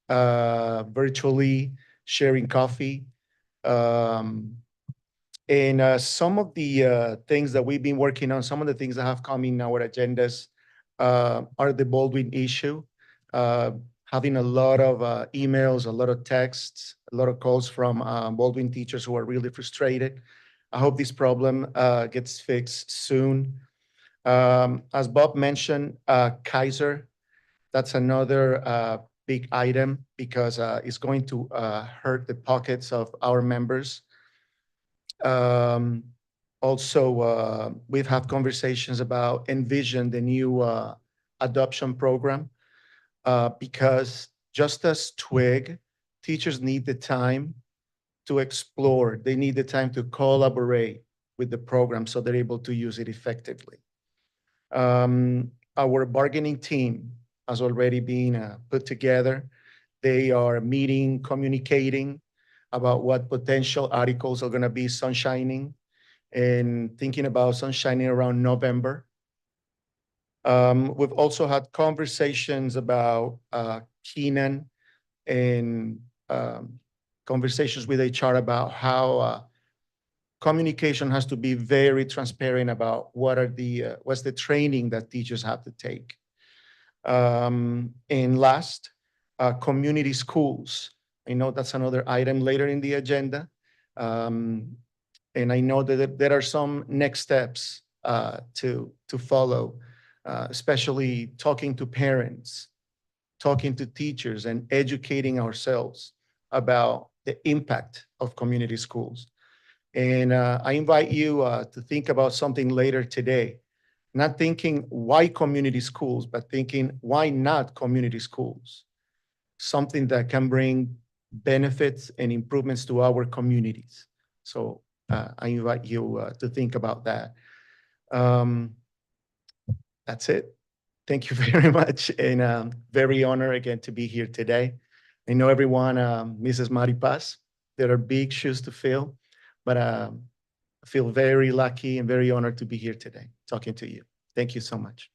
virtually sharing coffee. And some of the things that we've been working on, some of the things that have come in our agendas are the Baldwin issue. Having a lot of emails, a lot of texts, a lot of calls from Baldwin teachers who are really frustrated. I hope this problem gets fixed soon. As Bob mentioned, Kaiser, that's another big item because it's going to hurt the pockets of our members. Also, we've had conversations about Envision, the new adoption program, because just as TWIG, teachers need the time to explore. They need the time to collaborate with the program so they're able to use it effectively. Our bargaining team has already been put together. They are meeting, communicating about what potential articles are going to be sunshining and thinking about sunshining around November. We've also had conversations about Keenan and conversations with HR about how communication has to be very transparent about what's the training that teachers have to take. And last, community schools. I know that's another item later in the agenda. And I know that there are some next steps to follow, especially talking to parents, talking to teachers, and educating ourselves about the impact of community schools. And I invite you to think about something later today, not thinking why community schools, but thinking why not community schools? Something that can bring benefits and improvements to our communities. So I invite you to think about that. That's it. Thank you very much, and very honored again to be here today. I know everyone misses Mari Paz. There are big shoes to fill, but I feel very lucky and very honored to be here today talking to you. Thank you so much.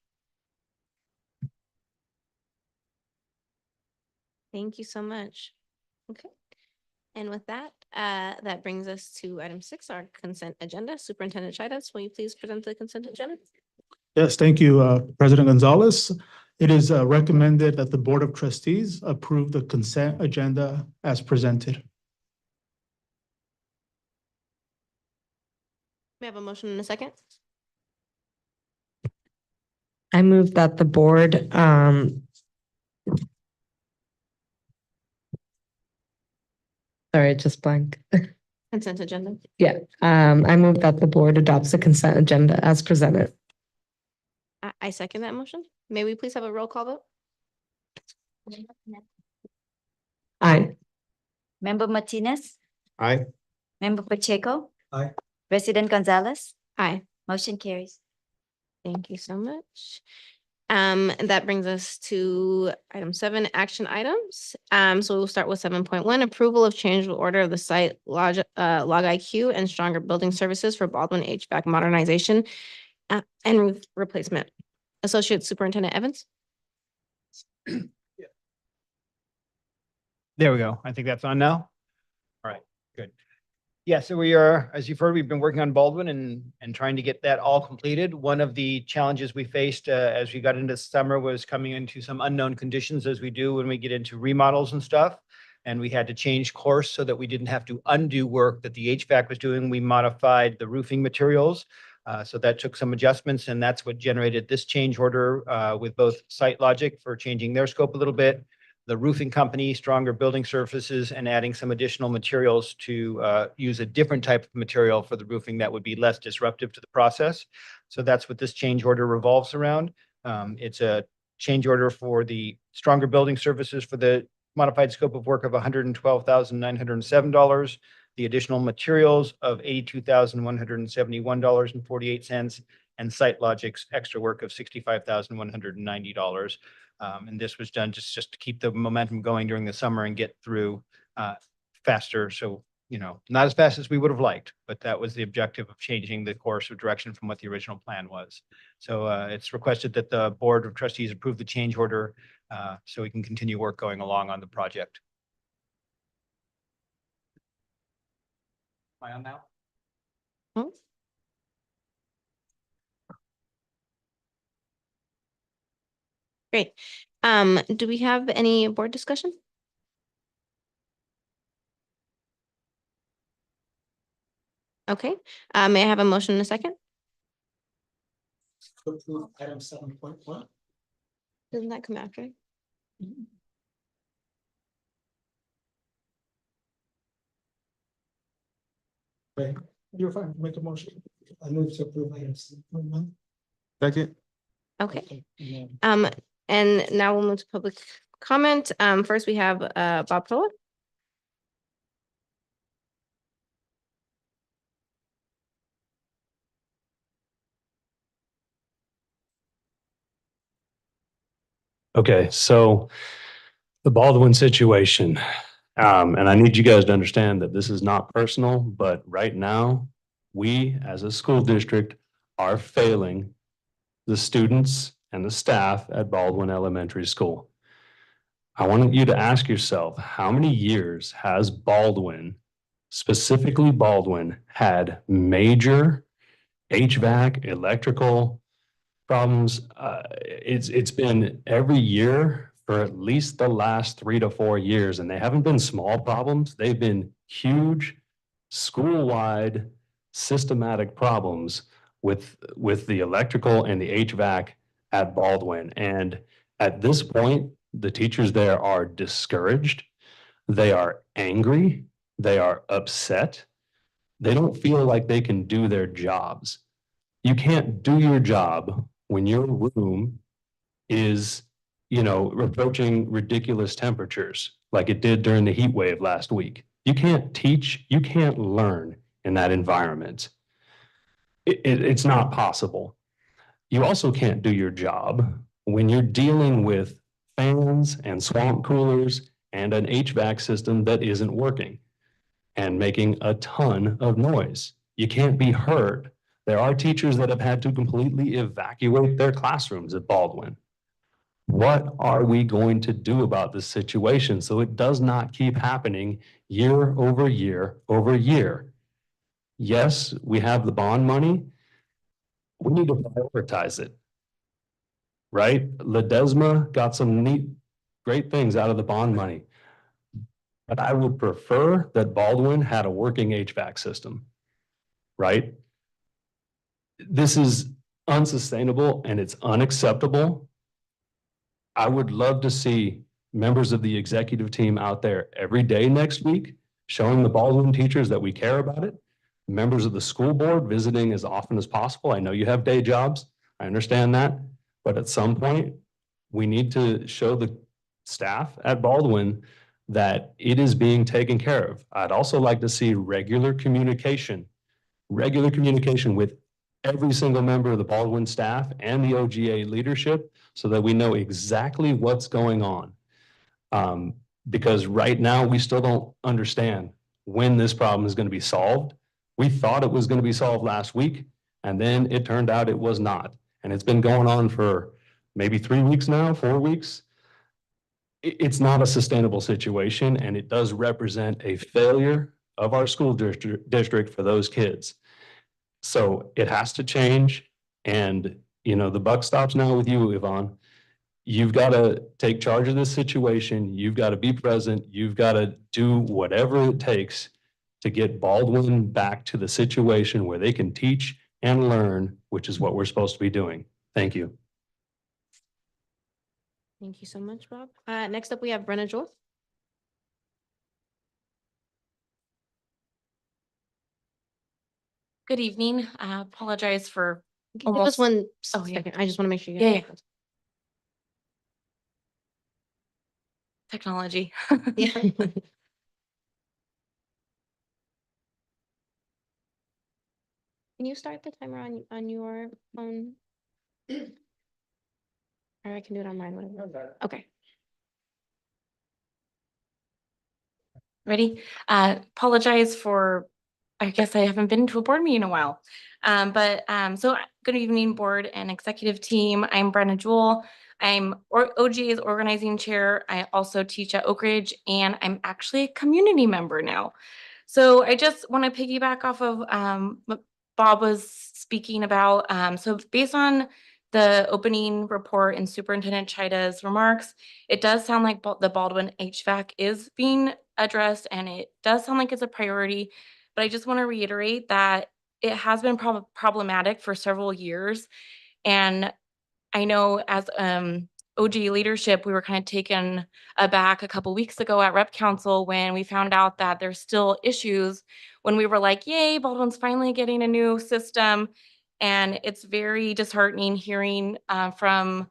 Thank you so much. Okay. And with that, that brings us to item 6, our consent agenda. Superintendent Chidas, will you please present the consent agenda? Yes, thank you, President Gonzalez. It is recommended that the Board of Trustees approve the consent agenda as presented. We have a motion in a second. I move that the board, sorry, just blank. Consent agenda. Yeah, I move that the board adopts the consent agenda as presented. I second that motion. May we please have a roll call vote? Aye. Member Martinez, Aye. Member Pacheco. Aye. President Gonzalez, Aye. motion carries. Thank you so much. And that brings us to item 7, action items. So we'll start with 7.1, approval of change of order of the site log IQ and stronger building services for Baldwin HVAC modernization and roof replacement. Associate Superintendent Evans. There we go. I think that's on now. All right, good. Yeah, so we are, as you've heard, we've been working on Baldwin and trying to get that all completed. One of the challenges we faced as we got into summer was coming into some unknown conditions, as we do when we get into remodels and stuff. And we had to change course so that we didn't have to undo work that the HVAC was doing. We modified the roofing materials. So that took some adjustments, and that's what generated this change order with both SiteLogic for changing their scope a little bit, the roofing company, Stronger Building Surfaces, and adding some additional materials to use a different type of material for the roofing that would be less disruptive to the process. So that's what this change order revolves around. It's a change order for the Stronger Building Services for the modified scope of work of $112,907, the additional materials of $82,171.48, and SiteLogic's extra work of $65,190. And this was done just to keep the momentum going during the summer and get through faster. So, not as fast as we would have liked, but that was the objective of changing the course of direction from what the original plan was. So it's requested that the Board of Trustees approve the change order so we can continue work going along on the project. Am I on now? Great. Do we have any board discussion? Okay, may I have a motion in a second? Item 7.1. Doesn't that come after? Okay, you're fine, make a motion. I move to approve item 7.1. Second. Okay, and now we'll move to public comment. First we have Bob Phillip. Okay, so the Baldwin situation, and I need you guys to understand that this is not personal, but right now, we as a school district are failing the students and the staff at Baldwin Elementary School. I want you to ask yourself, how many years has Baldwin, specifically Baldwin, had major HVAC, electrical problems? It's been every year for at least the last 3 to 4 years, and they haven't been small problems. They've been huge, school-wide, systematic problems with the electrical and the HVAC at Baldwin. And at this point, the teachers there are discouraged. They are angry. They are upset. They don't feel like they can do their jobs. You can't do your job when your room is, approaching ridiculous temperatures like it did during the heat wave last week. You can't teach, you can't learn in that environment. It's not possible. You also can't do your job when you're dealing with fans and swamp coolers and an HVAC system that isn't working and making a ton of noise. You can't be heard. There are teachers that have had to completely evacuate their classrooms at Baldwin. What are we going to do about this situation so it does not keep happening year over year over year? Yes, we have the bond money. We need to prioritize it, right? Ledesma got some great things out of the bond money. But I would prefer that Baldwin had a working HVAC system, right? This is unsustainable and it's unacceptable. I would love to see members of the executive team out there every day next week, showing the Baldwin teachers that we care about it. Members of the school board visiting as often as possible. I know you have day jobs. I understand that. But at some point, we need to show the staff at Baldwin that it is being taken care of. I'd also like to see regular communication with every single member of the Baldwin staff and the OGA leadership so that we know exactly what's going on. Because right now we still don't understand when this problem is going to be solved. We thought it was going to be solved last week, and then it turned out it was not. And it's been going on for maybe 3 weeks now, 4 weeks. It's not a sustainable situation, and it does represent a failure of our school district for those kids. So it has to change. And, the buck stops now with you, Yvonne. You've got to take charge of this situation. You've got to be present. You've got to do whatever it takes to get Baldwin back to the situation where they can teach and learn, which is what we're supposed to be doing. Thank you. Thank you so much, Bob. Next up, we have Brenna Joel. Good evening. I apologize for Give us almost. one Oh, yeah. second. I just want to make sure. Yeah, yeah. Technology. Yeah. Can you start the timer on your phone? Or I can do it on mine, whatever. Okay. Ready? Apologize for, I guess I haven't been to a board meeting in a while. So good evening, board and executive team. I'm Brenna Jewell. I'm OGA's organizing chair. I also teach at Oak Ridge, and I'm actually a community member now. So I just want to piggyback off of what Bob was speaking about. So based on the opening report and Superintendent Chida's remarks, it does sound like the Baldwin HVAC is being addressed, and it does sound like it's a priority. But I just want to reiterate that it has been problematic for several years. And I know as OG leadership, we were kind of taken aback a couple weeks ago at Rep Council when we found out that there's still issues when we were like, yay, Baldwin's finally getting a new system. And it's very disheartening hearing from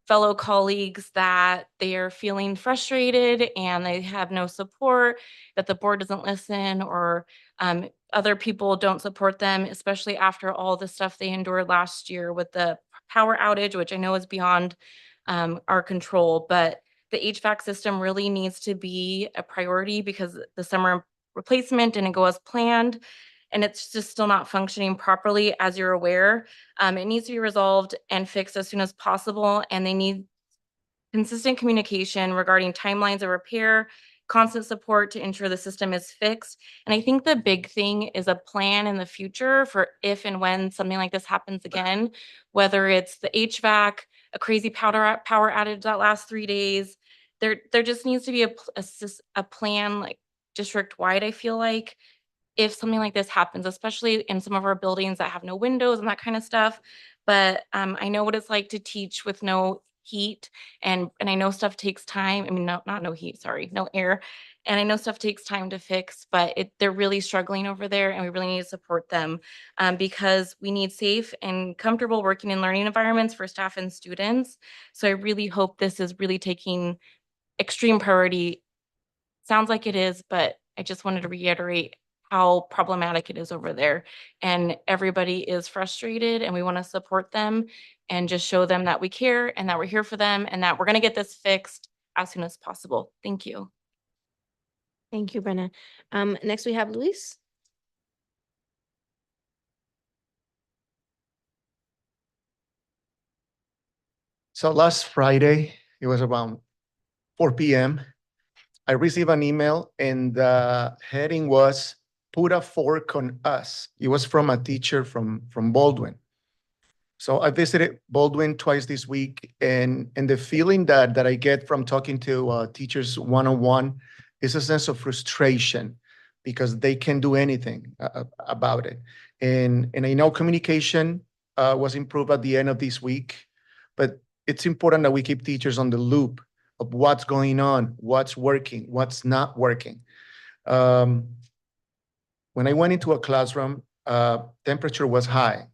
fellow colleagues that they are feeling frustrated and they have no support, that the board doesn't listen, or other people don't support them, especially after all the stuff they endured last year with the power outage, which I know is beyond our control. But the HVAC system really needs to be a priority because the summer replacement didn't go as planned, and it's just still not functioning properly, as you're aware. It needs to be resolved and fixed as soon as possible, and they need consistent communication regarding timelines of repair, constant support to ensure the system is fixed. And I think the big thing is a plan in the future for if and when something like this happens again, whether it's the HVAC, a crazy power outage that lasts 3 days. There just needs to be a plan, like district-wide, I feel like, if something like this happens, especially in some of our buildings that have no windows and that kind of stuff. But I know what it's like to teach with no heat, and I know stuff takes time. I mean, not no heat, sorry, no air. And I know stuff takes time to fix, but they're really struggling over there, and we really need to support them because we need safe and comfortable working and learning environments for staff and students. So I really hope this is really taking extreme priority. Sounds like it is, but I just wanted to reiterate how problematic it is over there. And everybody is frustrated, and we want to support them and just show them that we care and that we're here for them and that we're going to get this fixed as soon as possible. Thank you. Thank you, Brenna. Next we have Luis. So last Friday, it was around 4 p.m. I received an email, and the heading was "Put a Fork on Us." It was from a teacher from Baldwin. So I visited Baldwin twice this week, and the feeling that I get from talking to teachers one-on-one is a sense of frustration because they can't do anything about it. And I know communication was improved at the end of this week, but it's important that we keep teachers on the loop of what's going on, what's working, what's not working. When I went into a classroom, temperature was high.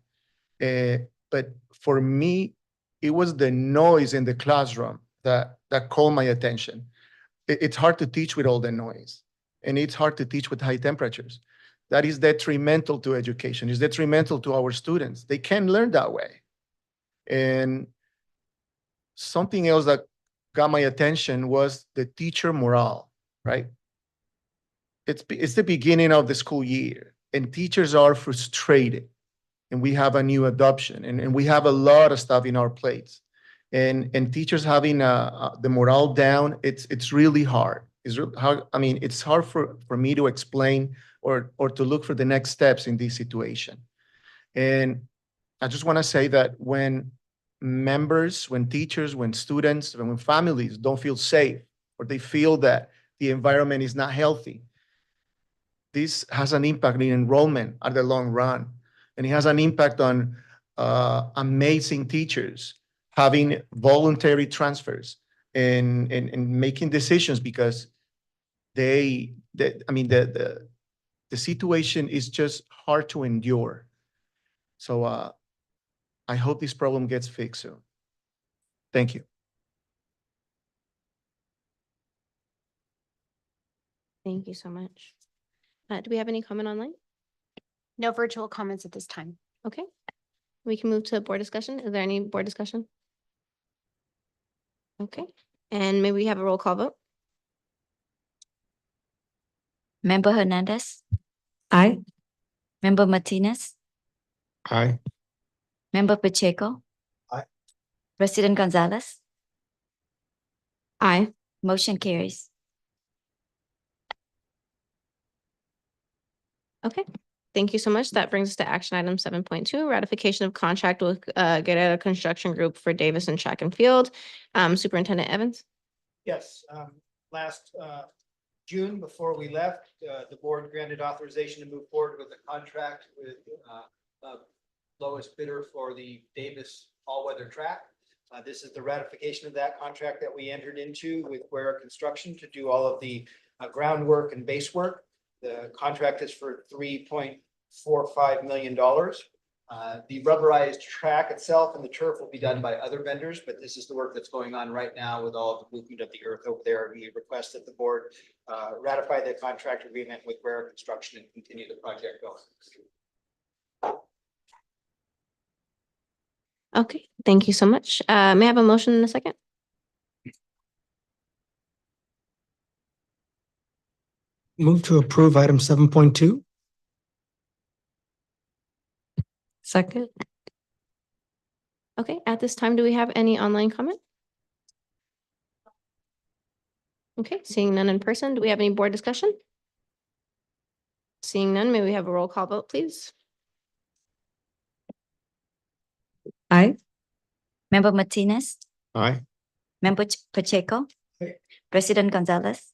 But for me, it was the noise in the classroom that called my attention. It's hard to teach with all the noise, and it's hard to teach with high temperatures. That is detrimental to education. It's detrimental to our students. They can't learn that way. And something else that got my attention was the teacher morale, right? It's the beginning of the school year, and teachers are frustrated, and we have a new adoption, and we have a lot of stuff in our plates, and teachers having the morale down, it's really hard. It's really hard. I mean, it's hard for me to explain or to look for the next steps in this situation. And I just want to say that when members, when teachers, when students, when families don't feel safe, or they feel that the environment is not healthy, this has an impact in enrollment at the long run. And it has an impact on amazing teachers having voluntary transfers and making decisions because I mean, the situation is just hard to endure. So I hope this problem gets fixed soon. Thank you. Thank you so much. Do we have any comment online? No virtual comments at this time. Okay. We can move to board discussion. Is there any board discussion? Okay, and maybe we have a roll call vote. Member Hernandez, Aye. Member Martinez, Aye. Member Pacheco. Aye. President Gonzalez, Aye. motion carries. Okay, thank you so much. That brings us to action item 7.2, ratification of contract with Guerrero Construction Group for Davis and Track and Field. Superintendent Evans? Yes, last June, before we left, the board granted authorization to move forward with a contract with lowest bidder for the Davis all-weather track. This is the ratification of that contract that we entered into with Guerrero Construction to do all of the groundwork and base work. The contract is for $3.45 million. The rubberized track itself and the turf will be done by other vendors, but this is the work that's going on right now with all of the movement of the earth over there. We request that the board ratify the contract agreement with Guerrero Construction and continue the project going. Okay, thank you so much. May I have a motion in a second? Move to approve item 7.2. Second. Okay, at this time, do we have any online comment? Okay, seeing none in person, do we have any board discussion? Seeing none, may we have a roll call vote, please? Aye. Member Martinez, Aye. Member Pacheco. Aye. President Gonzalez,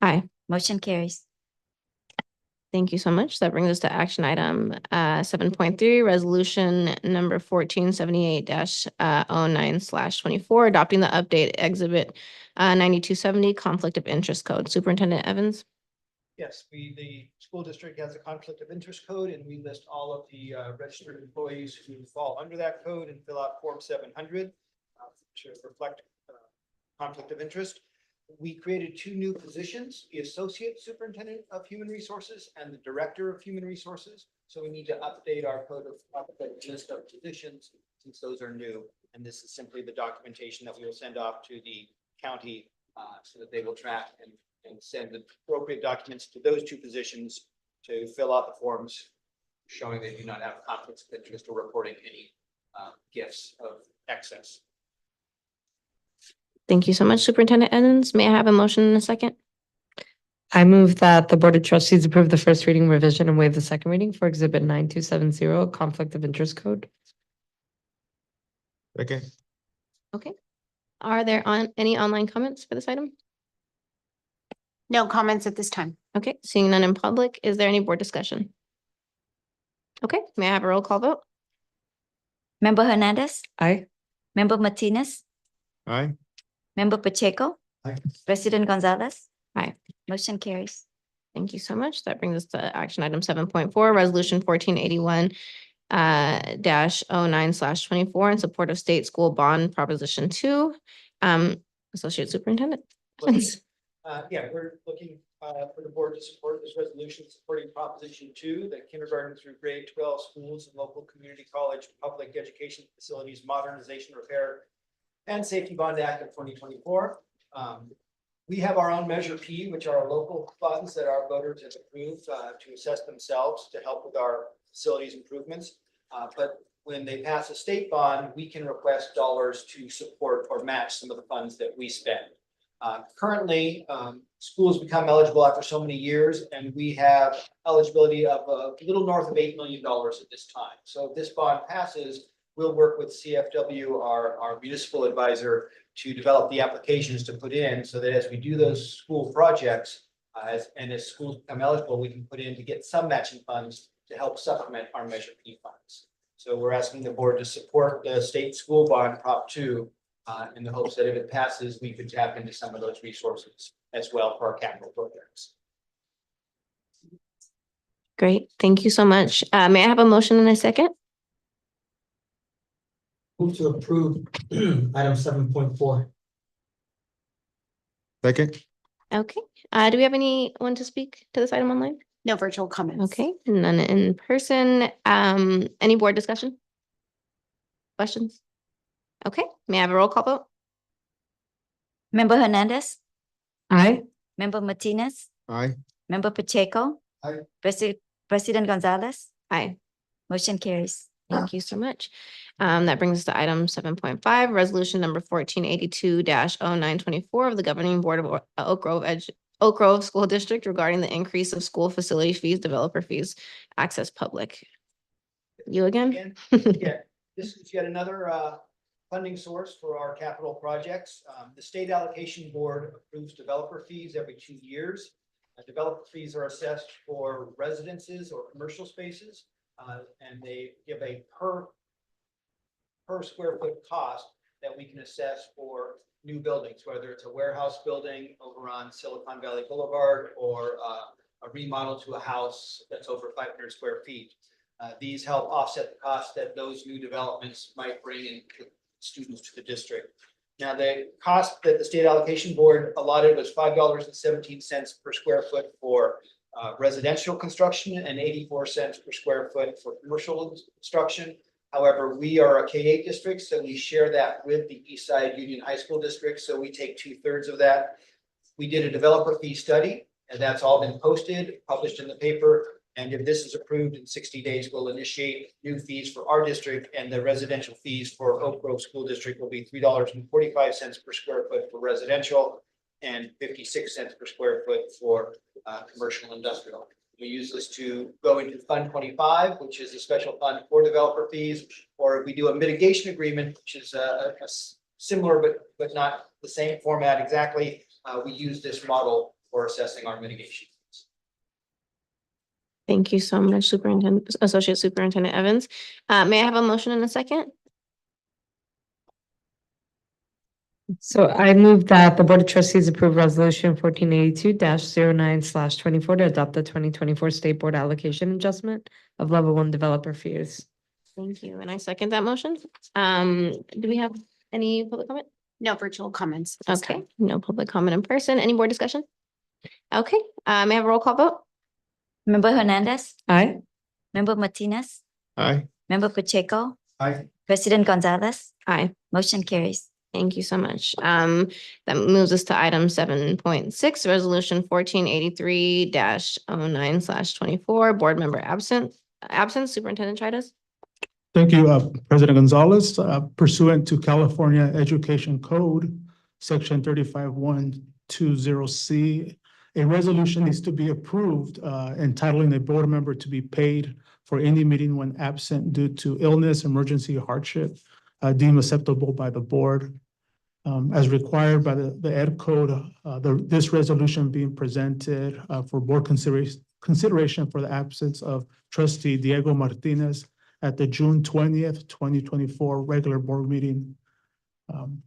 Aye. motion carries. Thank you so much. That brings us to action item 7.3, resolution number 1478-09/24, adopting the update exhibit 9270 conflict of interest code. Superintendent Evans? Yes, the school district has a conflict of interest code and we list all of the registered employees who fall under that code and fill out Form 700 to reflect conflict of interest. We created two new positions, the Associate Superintendent of Human Resources and the Director of Human Resources. So we need to update our code of list of positions since those are new. And this is simply the documentation that we will send off to the county so that they will track and send the appropriate documents to those two positions to fill out the forms showing they do not have conflicts of interest or reporting any gifts of excess. Thank you so much, Superintendent Evans. May I have a motion in a second? I move that the Board of Trustees approve the first reading revision and waive the second reading for Exhibit 9270, Conflict of Interest Code. Okay. Okay. Are there any online comments for this item? No comments at this time. Okay, seeing none in public, is there any board discussion? Okay, may I have a roll call vote? Member Hernandez, Aye. Member Martinez, Aye. Member Pacheco. Aye. President Gonzalez. Aye. Motion carries. Thank you so much. That brings us to action item 7.4, resolution 1481 -09/24 in support of state school bond proposition 2. Associate Superintendent. Yeah, we're looking for the board to support this resolution supporting Proposition 2, that kindergarten through grade 12 schools and local community college public education facilities modernization, repair, and safety bond act of 2024. We have our own Measure P, which are local funds that our voters have approved to assess themselves to help with our facilities improvements. But when they pass a state bond, we can request dollars to support or match some of the funds that we spend. Currently, schools become eligible after so many years, and we have eligibility of a little north of $8 million at this time. So if this bond passes, we'll work with CFW, our municipal advisor, to develop the applications to put in so that as we do those school projects, as schools become eligible, we can put in to get some matching funds to help supplement our Measure P funds. So we're asking the board to support the state school bond Prop 2 in the hopes that if it passes, we could tap into some of those resources as well for our capital programs. Great, thank you so much. May I have a motion in a second? Move to approve item 7.4. Second? Okay, do we have anyone to speak to this item online? No virtual comments. Okay, none in person. Any board discussion? Questions? Okay, may I have a roll call vote? Member Hernandez, Aye. Member Martinez, Aye. Member Pacheco. Aye. President Gonzalez, Aye. motion carries. Thank you so much. That brings us to item 7.5, resolution number 1482-0924 of the governing board of Oak Grove School District regarding the increase of school facility fees, developer fees, access public. You again? Yeah, this is yet another funding source for our capital projects. The state allocation board approves developer fees every 2 years. Developer fees are assessed for residences or commercial spaces, and they give a per square foot cost that we can assess for new buildings, whether it's a warehouse building over on Silicon Valley Boulevard or a remodel to a house that's over 500 square feet. These help offset the cost that those new developments might bring in students to the district. Now, the cost that the state allocation board allotted was $5.17 per square foot for residential construction and 84 cents per square foot for commercial construction. However, we are a K-8 district, so we share that with the Eastside Union High School District, so we take 2/3 of that. We did a developer fee study, and that's all been posted, published in the paper. And if this is approved in 60 days, we'll initiate new fees for our district, and the residential fees for Oak Grove School District will be $3.45 per square foot for residential and 56 cents per square foot for commercial industrial. We use this to go into Fund 25, which is a special fund for developer fees, or if we do a mitigation agreement, which is a similar but not the same format exactly, we use this model for assessing our mitigation. Thank you so much, Associate Superintendent Evans. May I have a motion in a second? So I move that the Board of Trustees approve resolution 1482-09/24 to adopt the 2024 State Board allocation adjustment of level 1 developer fees. Thank you, and I second that motion. Do we have any public comment? No virtual comments. at this Okay, time. no public comment in person. Any board discussion? Okay, may I have a roll call vote? Member Hernandez, Aye. Member Martinez, Aye. Member Pacheco, Aye. President Gonzalez, Aye. motion carries. Thank you so much. That moves us to item 7.6, resolution 1483-09/24, board member absence, Superintendent Tridas. Thank you, President Gonzalez. Pursuant to California Education Code, Section 35120C, a resolution needs to be approved entitling a board member to be paid for any meeting when absent due to illness, emergency, hardship, deemed acceptable by the board. As required by the Ed Code, this resolution being presented for board consideration for the absence of trustee Diego Martinez at the June 20th, 2024 regular board meeting. And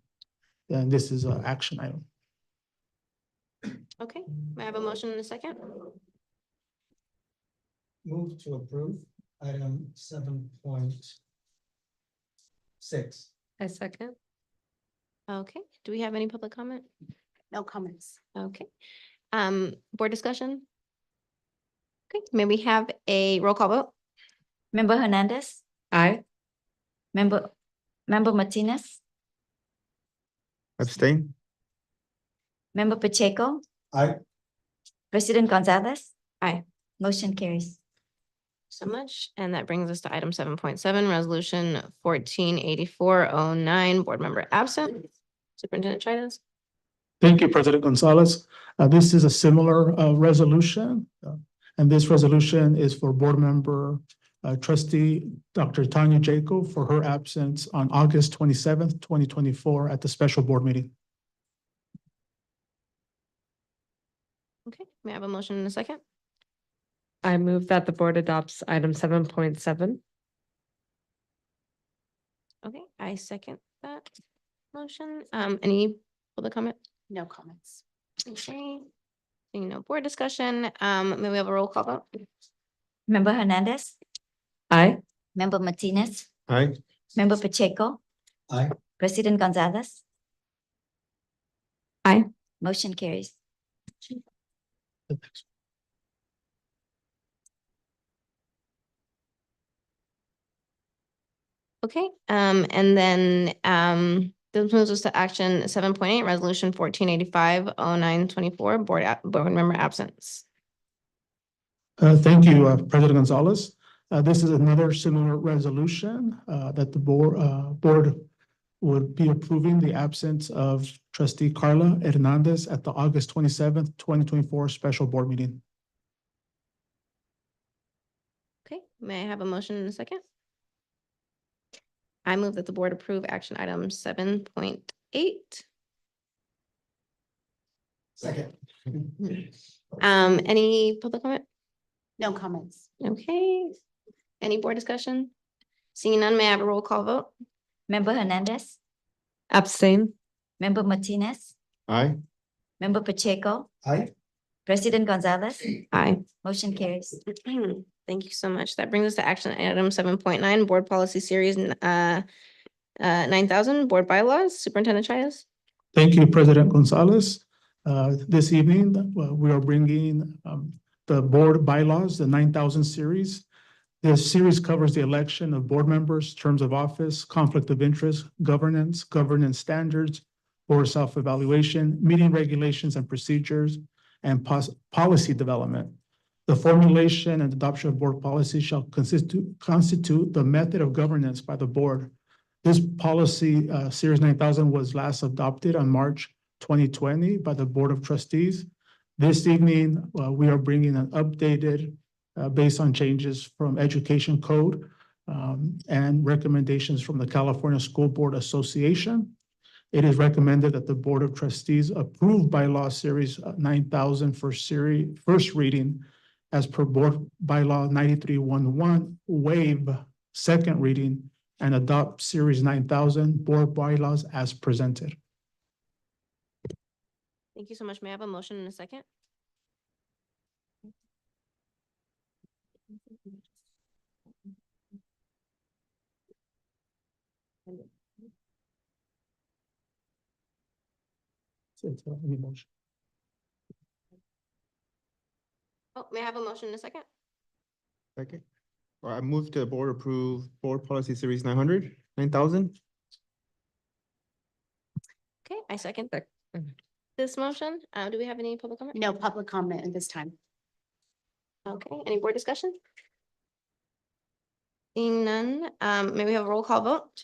this is an action item. Okay, may I have a motion in a second? Move to approve item 7.6. I second. Okay, do we have any public comment? No comments. Okay, board discussion? Okay, may we have a roll call vote? Member Hernandez, Aye. Member Martinez, Abstain? Member Pacheco, Aye. President Gonzalez. Aye. Motion carries. So much, and that brings us to item 7.7, resolution 148409, board member absent. Superintendent Tridas. Thank you, President Gonzalez. This is a similar resolution. And this resolution is for board member trustee Dr. Tanya Jacob for her absence on August 27th, 2024 at the special board meeting. Okay, may I have a motion in a second? I move that the board adopts item 7.7. Okay, I second that. motion. Any public comment? No comments. Okay. Seeing no board discussion, may we have a roll call vote? Member Hernandez, Aye. Member Martinez, Aye. Member Pacheco. Aye. President Gonzalez. Aye. Motion carries. Okay, and then, this moves us to action 7.8, resolution 1485-0924, board member absence. Thank you, President Gonzalez. This is another similar resolution that the board would be approving the absence of trustee Carla Hernandez at the August 27th, 2024 special board meeting. Okay, may I have a motion in a second? I move that the board approve action item 7.8. Second. Any public comment? No comments. Okay, any board discussion? Seeing none, may I have a roll call vote? Member Hernandez, Abstain. Member Martinez, Aye. Member Pacheco, Aye. President Gonzalez. Aye. Motion carries. Thank you so much. That brings us to action item 7.9, board policy series 9000, board bylaws, Superintendent Chayes. Thank you, President Gonzalez. This evening, we are bringing the board bylaws, the 9000 series. This series covers the election of board members, terms of office, conflict of interest, governance standards, board self-evaluation, meeting regulations and procedures, and policy development. The formulation and adoption of board policy shall constitute the method of governance by the board. This policy, Series 9000, was last adopted on March 2020 by the Board of Trustees. This evening, we are bringing an updated based on changes from Education Code and recommendations from the California School Board Association. It is recommended that the Board of Trustees approve bylaw Series 9000 for first reading as per Board Bylaw 9311, waive second reading, and adopt Series 9000 board bylaws as presented. Thank you so much. May I have a motion in a second? Oh, may I have a motion in a second? Second. I move to board approve board policy series 9000. Okay, I second this motion. Do we have any public comment? No public comment at this time. Okay, any board discussion? Seeing none, may we have a roll call vote?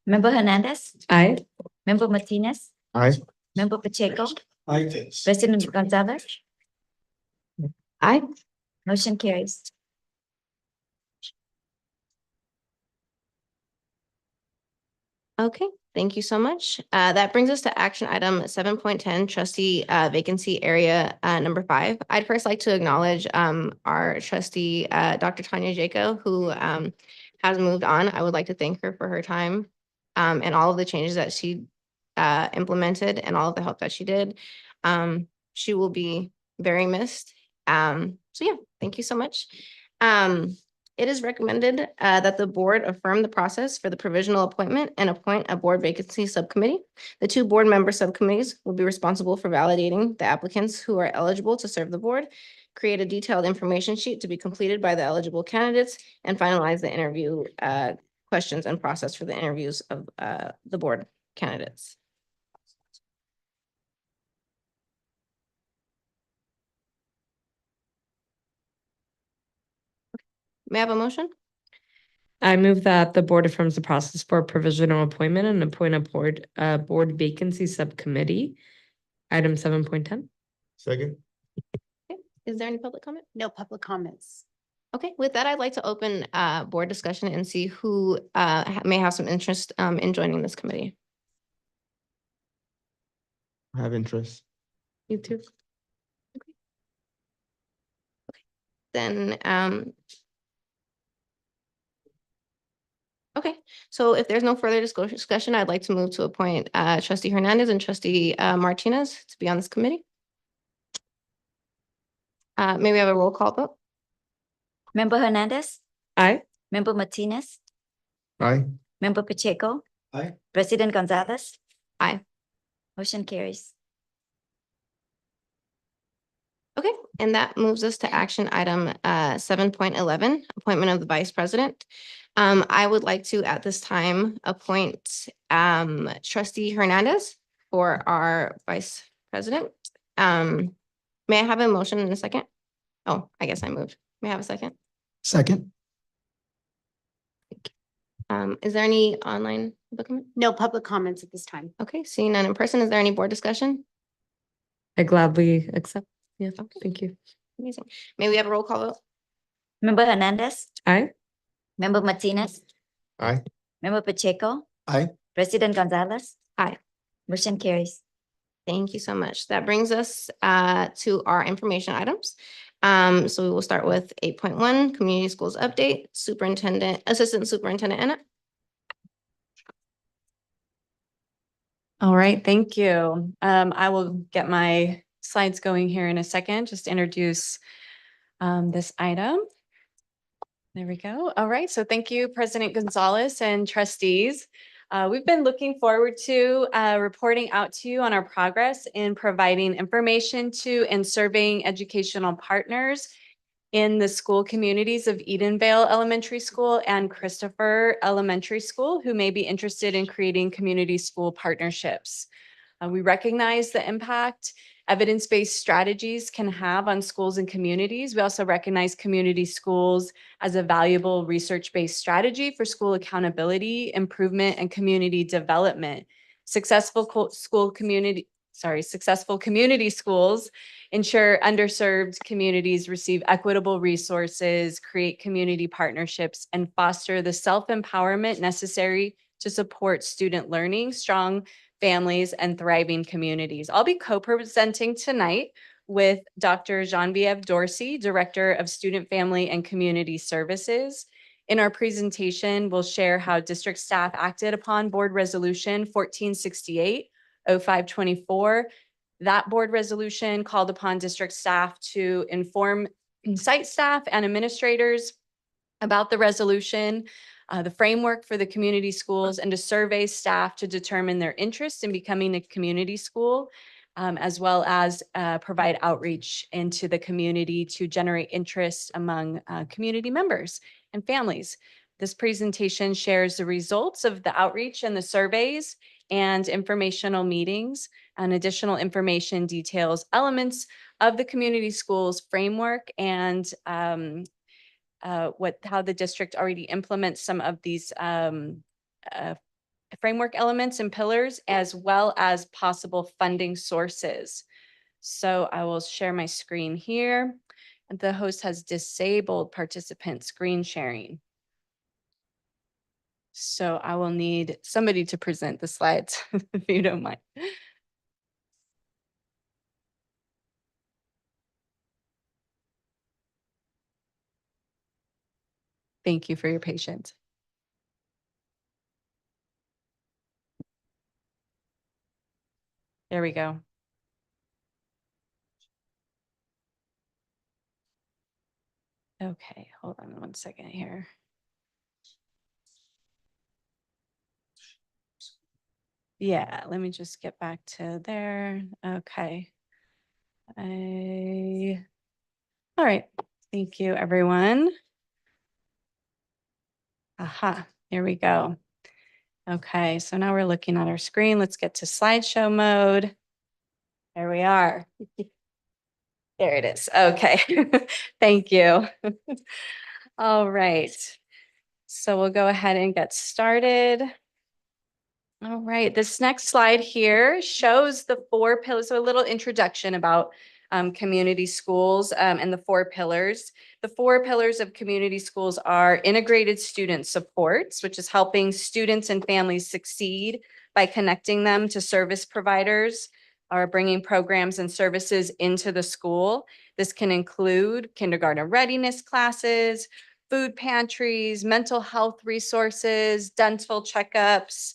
Member Hernandez, Aye. Member Martinez, Aye. Member Pacheco, Aye. President Gonzalez. Aye. Motion carries. Okay, thank you so much. That brings us to action item 7.10, trustee vacancy area number 5. I'd first like to acknowledge our trustee, Dr. Tanya Jaco, who has moved on. I would like to thank her for her time and all of the changes that she implemented and all of the help that she did. She will be very missed. So yeah, thank you so much. It is recommended that the board affirm the process for the provisional appointment and appoint a board vacancy subcommittee. The 2 board member subcommittees will be responsible for validating the applicants who are eligible to serve the board, create a detailed information sheet to be completed by the eligible candidates, and finalize the interview questions and process for the interviews of the board candidates. May I have a motion? I move that the board affirms the process for provisional appointment and appoint a board vacancy subcommittee. Item 7.10. Second. Is there any public comment? No public comments. Okay, with that, I'd like to open board discussion and see who may have some interest in joining this committee. I have interest. You too. Then Okay, so if there's no further discussion, I'd like to move to appoint trustee Hernandez and trustee Martinez to be on this committee. May we have a roll call vote? Member Hernandez, Aye. Member Martinez, Aye. Member Pacheco. Aye. President Gonzalez. Aye. Motion carries. Okay, and that moves us to action item 7.11, appointment of the vice president. I would like to, at this time, appoint trustee Hernandez for our vice president. May I have a motion in a second? Oh, I guess I moved. May I have a second? Second. Is there any online public comment? No public comments at this time. Okay, seeing none in person, is there any board discussion? I gladly accept. Yeah, Okay. thank you. Amazing. May we have a roll call vote? Member Hernandez, Aye. Member Martinez, Aye. Member Pacheco. Aye. President Gonzalez. Aye. Motion carries. Thank you so much. That brings us to our information items. So we will start with 8.1, Community Schools Update, Assistant Superintendent Anna. All right, thank you. I will get my slides going here in a second, just to introduce this item. There we go. All right, so thank you, President Gonzalez and trustees. We've been looking forward to reporting out to you on our progress in providing information to and serving educational partners in the school communities of Edenvale Elementary School and Christopher Elementary School who may be interested in creating community school partnerships. We recognize the impact evidence-based strategies can have on schools and communities. We also recognize community schools as a valuable research-based strategy for school accountability, improvement, and community development. Successful community schools ensure underserved communities receive equitable resources, create community partnerships, and foster the self-empowerment necessary to support student learning, strong families, and thriving communities. I'll be co-presenting tonight with Dr. Genevieve Dorsey, Director of Student, Family, and Community Services. In our presentation, we'll share how district staff acted upon Board Resolution 1468-0524. That board resolution called upon district staff to inform site staff and administrators about the resolution, the framework for the community schools, and to survey staff to determine their interest in becoming a community school, as well as provide outreach into the community to generate interest among community members and families. This presentation shares the results of the outreach and the surveys and informational meetings, and additional information details elements of the community schools framework and how the district already implements some of these framework elements and pillars, as well as possible funding sources. So I will share my screen here. The host has disabled participant screen sharing. So I will need somebody to present the slides, if you don't mind. Thank you for your patience. There we go. Okay, hold on one second here. Yeah, let me just get back to there. Okay. All right. Thank you, everyone. Aha, here we go. Okay, so now we're looking at our screen. Let's get to slideshow mode. There we are. There it is. Okay, thank you. All right, so we'll go ahead and get started. All right, this next slide here shows the 4 pillars, so a little introduction about community schools and the 4 pillars. The 4 pillars of community schools are integrated student supports, which is helping students and families succeed by connecting them to service providers or bringing programs and services into the school. This can include kindergarten readiness classes, food pantries, mental health resources, dental checkups.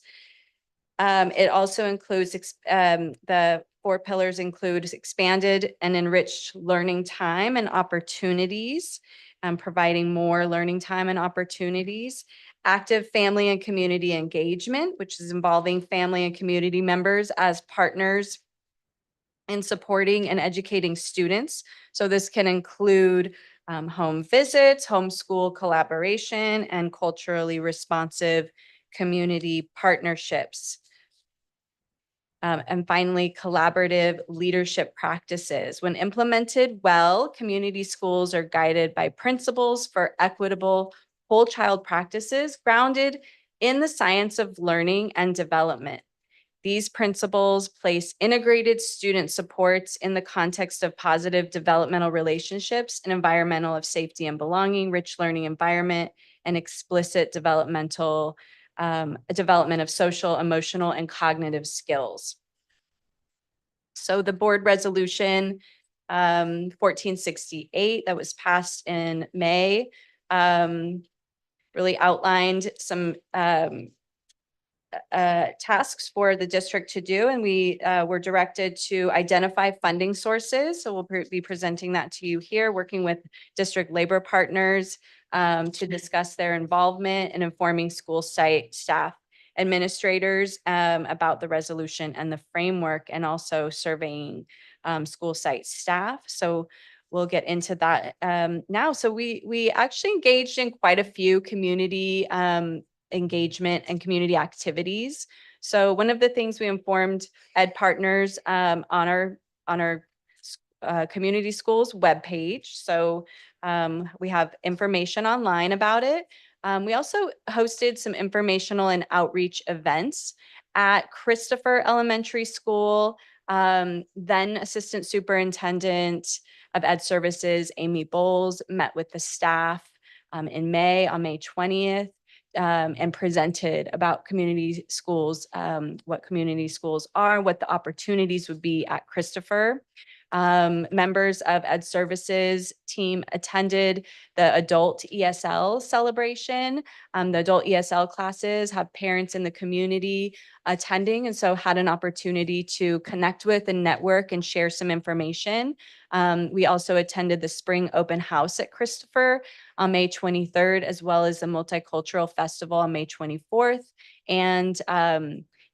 It also includes, the 4 pillars include expanded and enriched learning time and opportunities, providing more learning time and opportunities, active family and community engagement, which is involving family and community members as partners in supporting and educating students. So this can include home visits, homeschool collaboration, and culturally responsive community partnerships. And finally, collaborative leadership practices. When implemented well, community schools are guided by principles for equitable whole child practices grounded in the science of learning and development. These principles place integrated student supports in the context of positive developmental relationships, an environmental of safety and belonging, rich learning environment, and explicit developmental development of social, emotional, and cognitive skills. So the board resolution 1468 that was passed in May really outlined some tasks for the district to do, and we were directed to identify funding sources. So we'll be presenting that to you here, working with district labor partners to discuss their involvement in informing school site staff administrators about the resolution and the framework, and also surveying school site staff. So we'll get into that now. So we actually engaged in quite a few community engagement and community activities. So one of the things we informed ed partners on our community schools webpage. So we have information online about it. We also hosted some informational and outreach events at Christopher Elementary School. Then Assistant Superintendent of Ed Services, Amy Bowles, met with the staff in May, on May 20th. And presented about community schools, what community schools are, what the opportunities would be at Christopher. Members of Ed Services team attended the adult ESL celebration. The adult ESL classes have parents in the community attending, and so had an opportunity to connect with and network and share some information. We also attended the spring open house at Christopher on May 23rd, as well as the Multicultural Festival on May 24th, and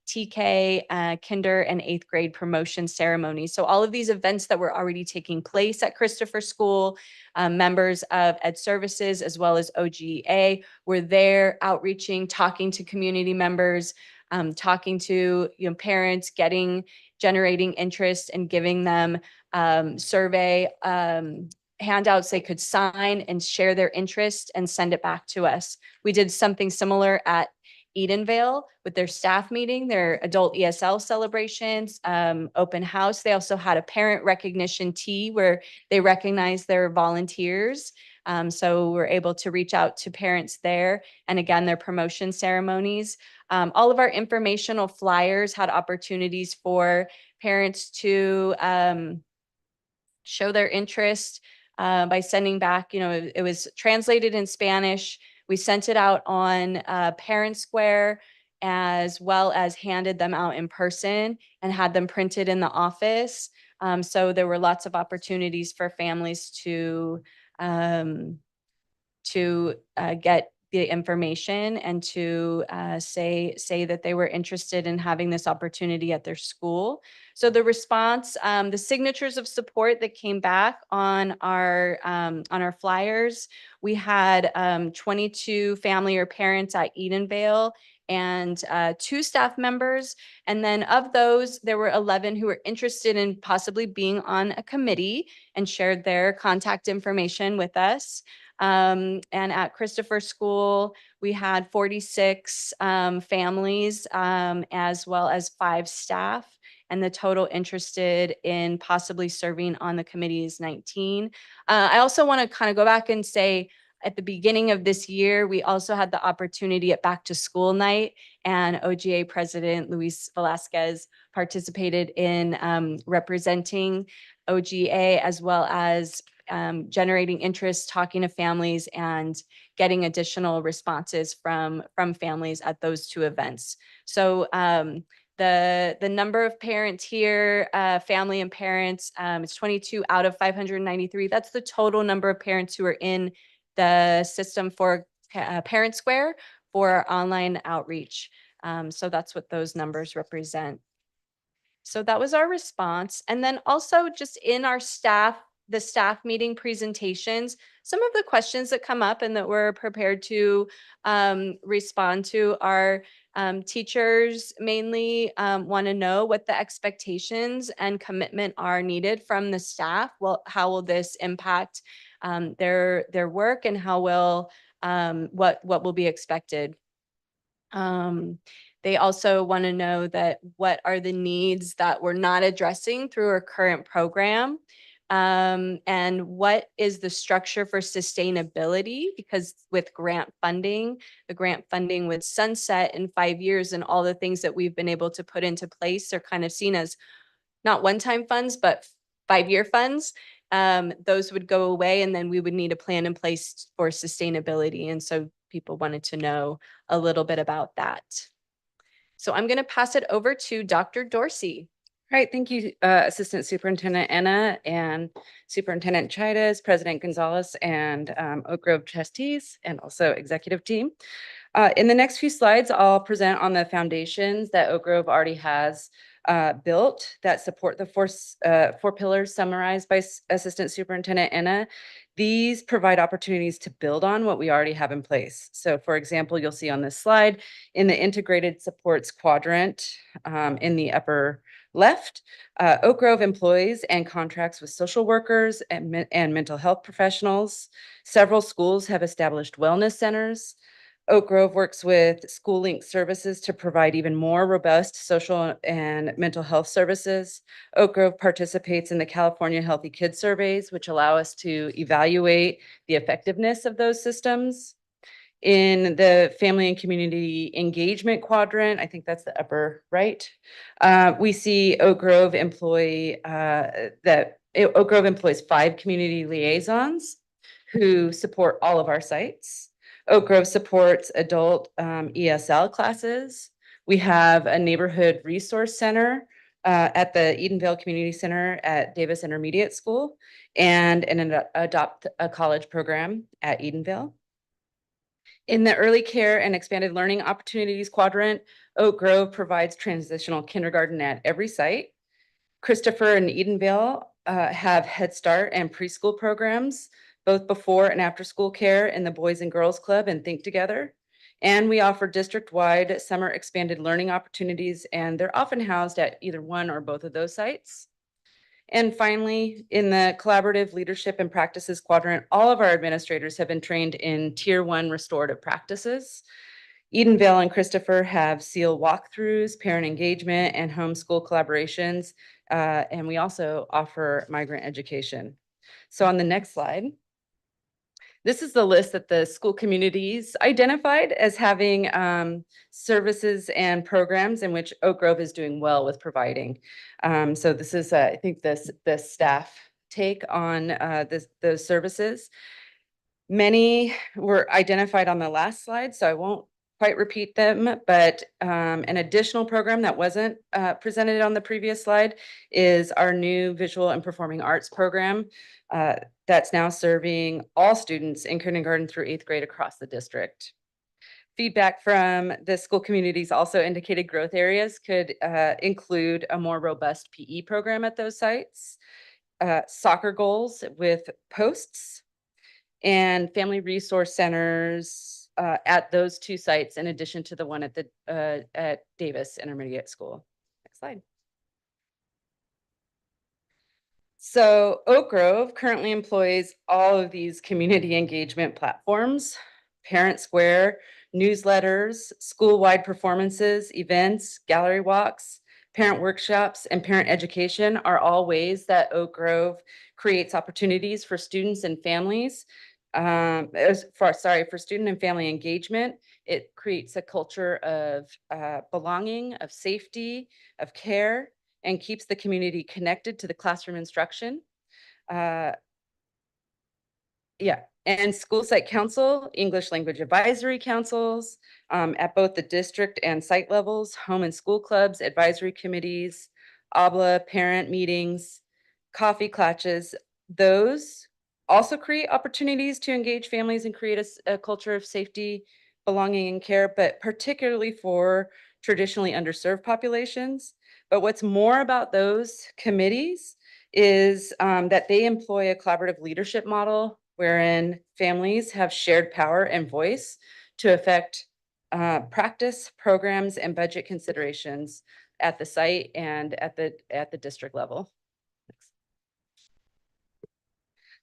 TK, kinder and 8th grade promotion ceremony. So all of these events that were already taking place at Christopher School, members of Ed Services as well as OGA were there outreaching, talking to community members, talking to parents, generating interest and giving them survey handouts they could sign and share their interest and send it back to us. We did something similar at Edenvale with their staff meeting, their adult ESL celebrations, open house. They also had a parent recognition tea where they recognized their volunteers. So we're able to reach out to parents there. And again, their promotion ceremonies. All of our informational flyers had opportunities for parents to show their interest by sending back, it was translated in Spanish. We sent it out on Parent Square, as well as handed them out in person and had them printed in the office. So there were lots of opportunities for families to get the information and to say that they were interested in having this opportunity at their school. So the response, the signatures of support that came back on our flyers, we had 22 family or parents at Edenvale and 2 staff members. And then of those, there were 11 who were interested in possibly being on a committee and shared their contact information with us. And at Christopher School, we had 46 families as well as 5 staff. And the total interested in possibly serving on the committee is 19. I also want to kind of go back and say, at the beginning of this year, we also had the opportunity at Back to School Night, and OGA President Luis Velasquez participated in representing OGA as well as generating interest, talking to families, and getting additional responses from families at those two events. So the number of parents here, family and parents, it's 22 out of 593. That's the total number of parents who are in the system for Parent Square for online outreach. So that's what those numbers represent. So that was our response. And then also just in our the staff meeting presentations, some of the questions that come up and that we're prepared to respond to are teachers mainly want to know what the expectations and commitment are needed from the staff. Well, how will this impact their work, and how will what will be expected? They also want to know that what are the needs that we're not addressing through our current program, and what is the structure for sustainability, because with grant funding, the grant funding would sunset in 5 years, and all the things that we've been able to put into place are kind of seen as not one-time funds, but 5-year funds. Those would go away, and then we would need a plan in place for sustainability. And so people wanted to know a little bit about that. So I'm going to pass it over to Dr. Dorsey. All right, thank you, Assistant Superintendent Enna and Superintendent Chidas, President Gonzalez, and Oak Grove trustees, and also executive team. In the next few slides, I'll present on the foundations that Oak Grove already has built that support the four pillars summarized by Assistant Superintendent Enna. These provide opportunities to build on what we already have in place. So for example, you'll see on this slide in the integrated supports quadrant in the upper left, Oak Grove employs and contracts with social workers and mental health professionals. Several schools have established wellness centers. Oak Grove works with School Link Services to provide even more robust social and mental health services. Oak Grove participates in the California Healthy Kids surveys, which allow us to evaluate the effectiveness of those systems. In the family and community engagement quadrant, I think that's the upper right, we see Oak Grove employs 5 community liaisons who support all of our sites. Oak Grove supports adult ESL classes. We have a neighborhood resource center at the Edenvale Community Center at Davis Intermediate School, and an Adopt a College program at Edenvale. In the early care and expanded learning opportunities quadrant, Oak Grove provides transitional kindergarten at every site. Christopher and Edenvale have Head Start and preschool programs, both before and after school care in the Boys and Girls Club and Think Together. And we offer district-wide summer expanded learning opportunities, and they're often housed at either one or both of those sites. And finally, in the collaborative leadership and practices quadrant, all of our administrators have been trained in Tier 1 restorative practices. Edenvale and Christopher have SEAL walkthroughs, parent engagement, and homeschool collaborations. And we also offer migrant education. So on the next slide, this is the list that the school communities identified as having services and programs in which Oak Grove is doing well with providing. So this is, I think, the staff take on those services. Many were identified on the last slide, so I won't quite repeat them, but an additional program that wasn't presented on the previous slide is our new visual and performing arts program that's now serving all students in kindergarten through 8th grade across the district. Feedback from the school communities also indicated growth areas could include a more robust PE program at those sites, soccer goals with posts, and family resource centers at those 2 sites, in addition to the one at Davis Intermediate School. Next slide. So Oak Grove currently employs all of these community engagement platforms: Parent Square, newsletters, school-wide performances, events, gallery walks, parent workshops, and parent education are all ways that Oak Grove creates opportunities for students and families. For student and family engagement. It creates a culture of belonging, of safety, of care, and keeps the community connected to the classroom instruction. Yeah, and school site council, English language advisory councils, at both the district and site levels, home and school clubs, advisory committees, ABLA, parent meetings, coffee clutches. Those also create opportunities to engage families and create a culture of safety, belonging, and care, but particularly for traditionally underserved populations. But what's more about those committees is that they employ a collaborative leadership model wherein families have shared power and voice to affect practice, programs, and budget considerations at the site and at the district level.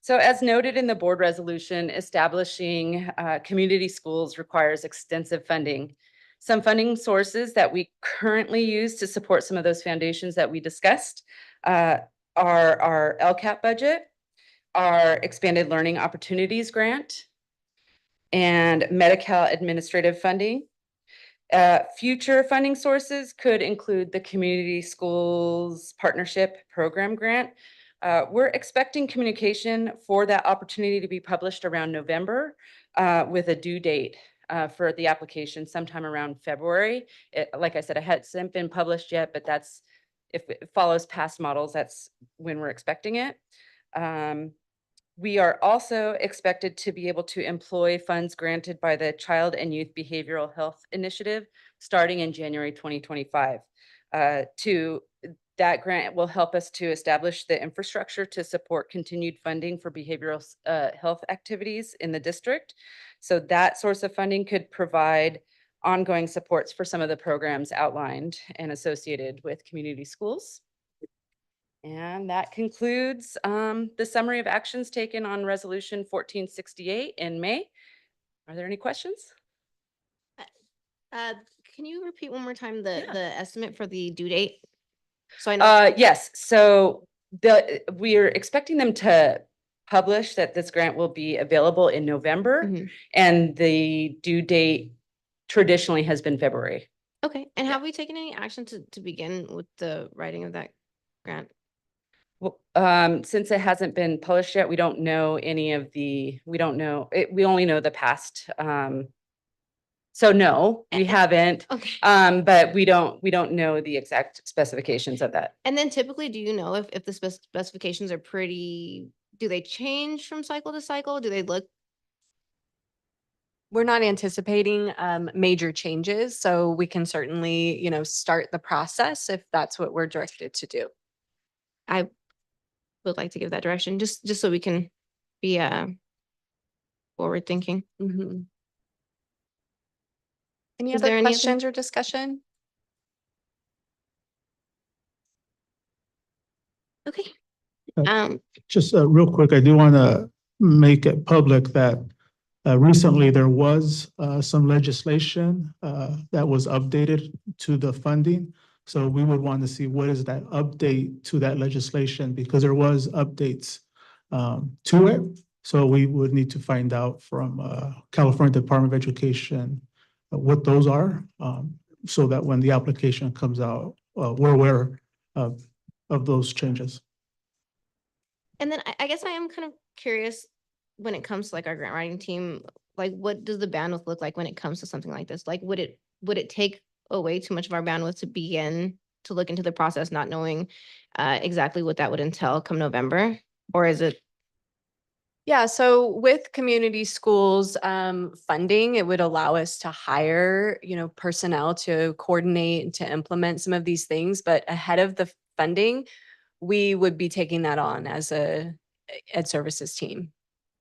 So as noted in the board resolution, establishing community schools requires extensive funding. Some funding sources that we currently use to support some of those foundations that we discussed are our LCAP budget, our Expanded Learning Opportunities Grant, and Medi-Cal administrative funding. Future funding sources could include the Community Schools Partnership Program Grant. We're expecting communication for that opportunity to be published around November with a due date for the application sometime around February. Like I said, it hasn't been published yet, but that's, if it follows past models, that's when we're expecting it. We are also expected to be able to employ funds granted by the Child and Youth Behavioral Health Initiative starting in January 2025. That grant will help us to establish the infrastructure to support continued funding for behavioral health activities in the district. So that source of funding could provide ongoing supports for some of the programs outlined and associated with community schools. And that concludes the summary of actions taken on Resolution 1468 in May. Are there any questions? Can you repeat one more time the estimate for the due date? So I know. Yes, so we're expecting them to publish that this grant will be available in November, and the due date traditionally has been February. Okay, and have we taken any action to begin with the writing of that grant? Well, since it hasn't been published yet, we don't know any of we only know the past. So no, we haven't. Okay. But we don't know the exact specifications of that. And then typically, do you know if the specifications are do they change from cycle to cycle? Do they look? We're not anticipating major changes, so we can certainly, start the process if that's what we're directed to do. I would like to give that direction just so we can be forward thinking. Any Is other there questions or discussion? Okay. Just real quick, I do want to make it public that recently there was some legislation that was updated to the funding. So we would want to see what is that update to that legislation, because there was updates to it. So we would need to find out from California Department of Education what those are, so that when the application comes out, we're aware of those changes. And then I guess I am kind of curious when it comes to like our grant writing team, like what does the bandwidth look like when it comes to something like this? Like would it take away too much of our bandwidth to begin to look into the process, not knowing exactly what that would entail come November? Or is it? Yeah, so with community schools funding, it would allow us to hire, personnel to coordinate and to implement some of these things. But ahead of the funding, we would be taking that on as a ed services team.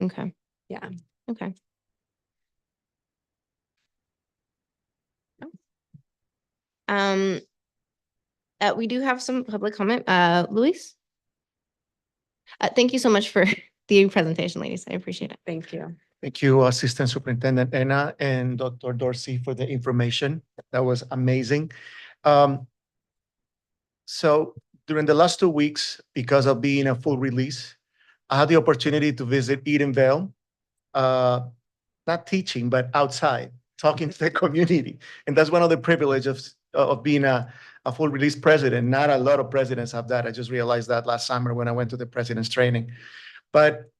Okay. Yeah. Okay. We do have some public comment. Luis? Thank you so much for the presentation, ladies. I appreciate it. Thank you. Thank you, Assistant Superintendent Anna and Dr. Dorsey, for the information. That was amazing. So during the last 2 weeks, because of being a full release, I had the opportunity to visit Edenvale, not teaching, but outside, talking to the community. And that's one of the privileges of being a full release president. Not a lot of presidents have that. I just realized that last summer when I went to the president's training. But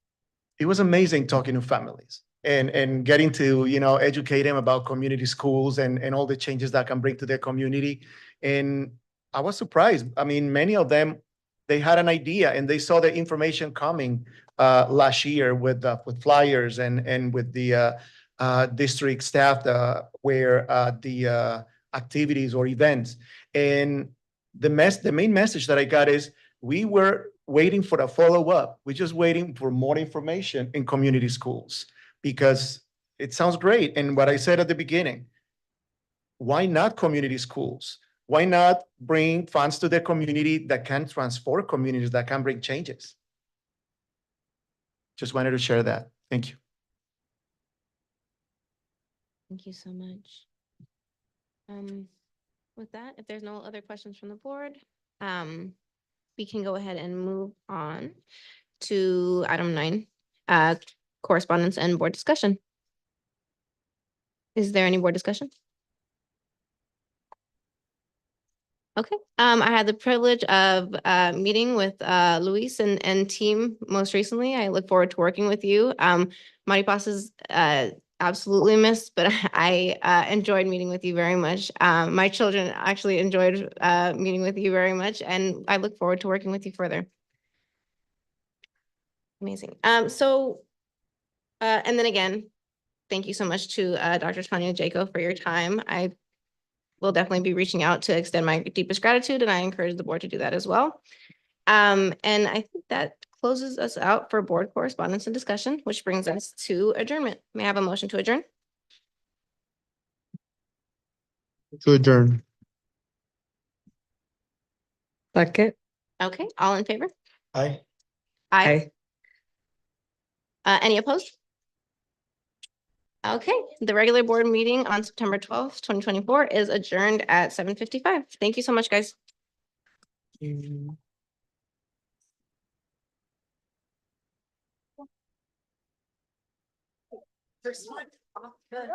it was amazing talking to families and getting to, educate them about community schools and all the changes that can bring to their community. And I was surprised. I mean, many of them, they had an idea and they saw the information coming last year with flyers and with the district staff where the activities or events. And the main message that I got is we were waiting for a follow-up. We're just waiting for more information in community schools because it sounds great. And what I said at the beginning, why not community schools? Why not bring funds to the community that can transform communities, that can bring changes? Just wanted to share that. Thank you. Thank you so much. With that, if there's no other questions from the board, we can go ahead and move on to item 9, correspondence and board discussion. Is there any board discussion? Okay, I had the privilege of meeting with Luis and team most recently. I look forward to working with you. Maripaz is absolutely missed, but I enjoyed meeting with you very much. My children actually enjoyed meeting with you very much, and I look forward to working with you further. Amazing. And then again, thank you so much to Dr. Tanya Jaco for your time. I will definitely be reaching out to extend my deepest gratitude, and I encourage the board to do that as well. And I think that closes us out for board correspondence and discussion, which brings us to adjournment. May I have a motion to adjourn? To adjourn. Second. Okay, all in favor? Aye. Aye. Any opposed? Okay, the regular board meeting on September 12th, 2024 is adjourned at 7:55. Thank you so much, guys. First one. Good.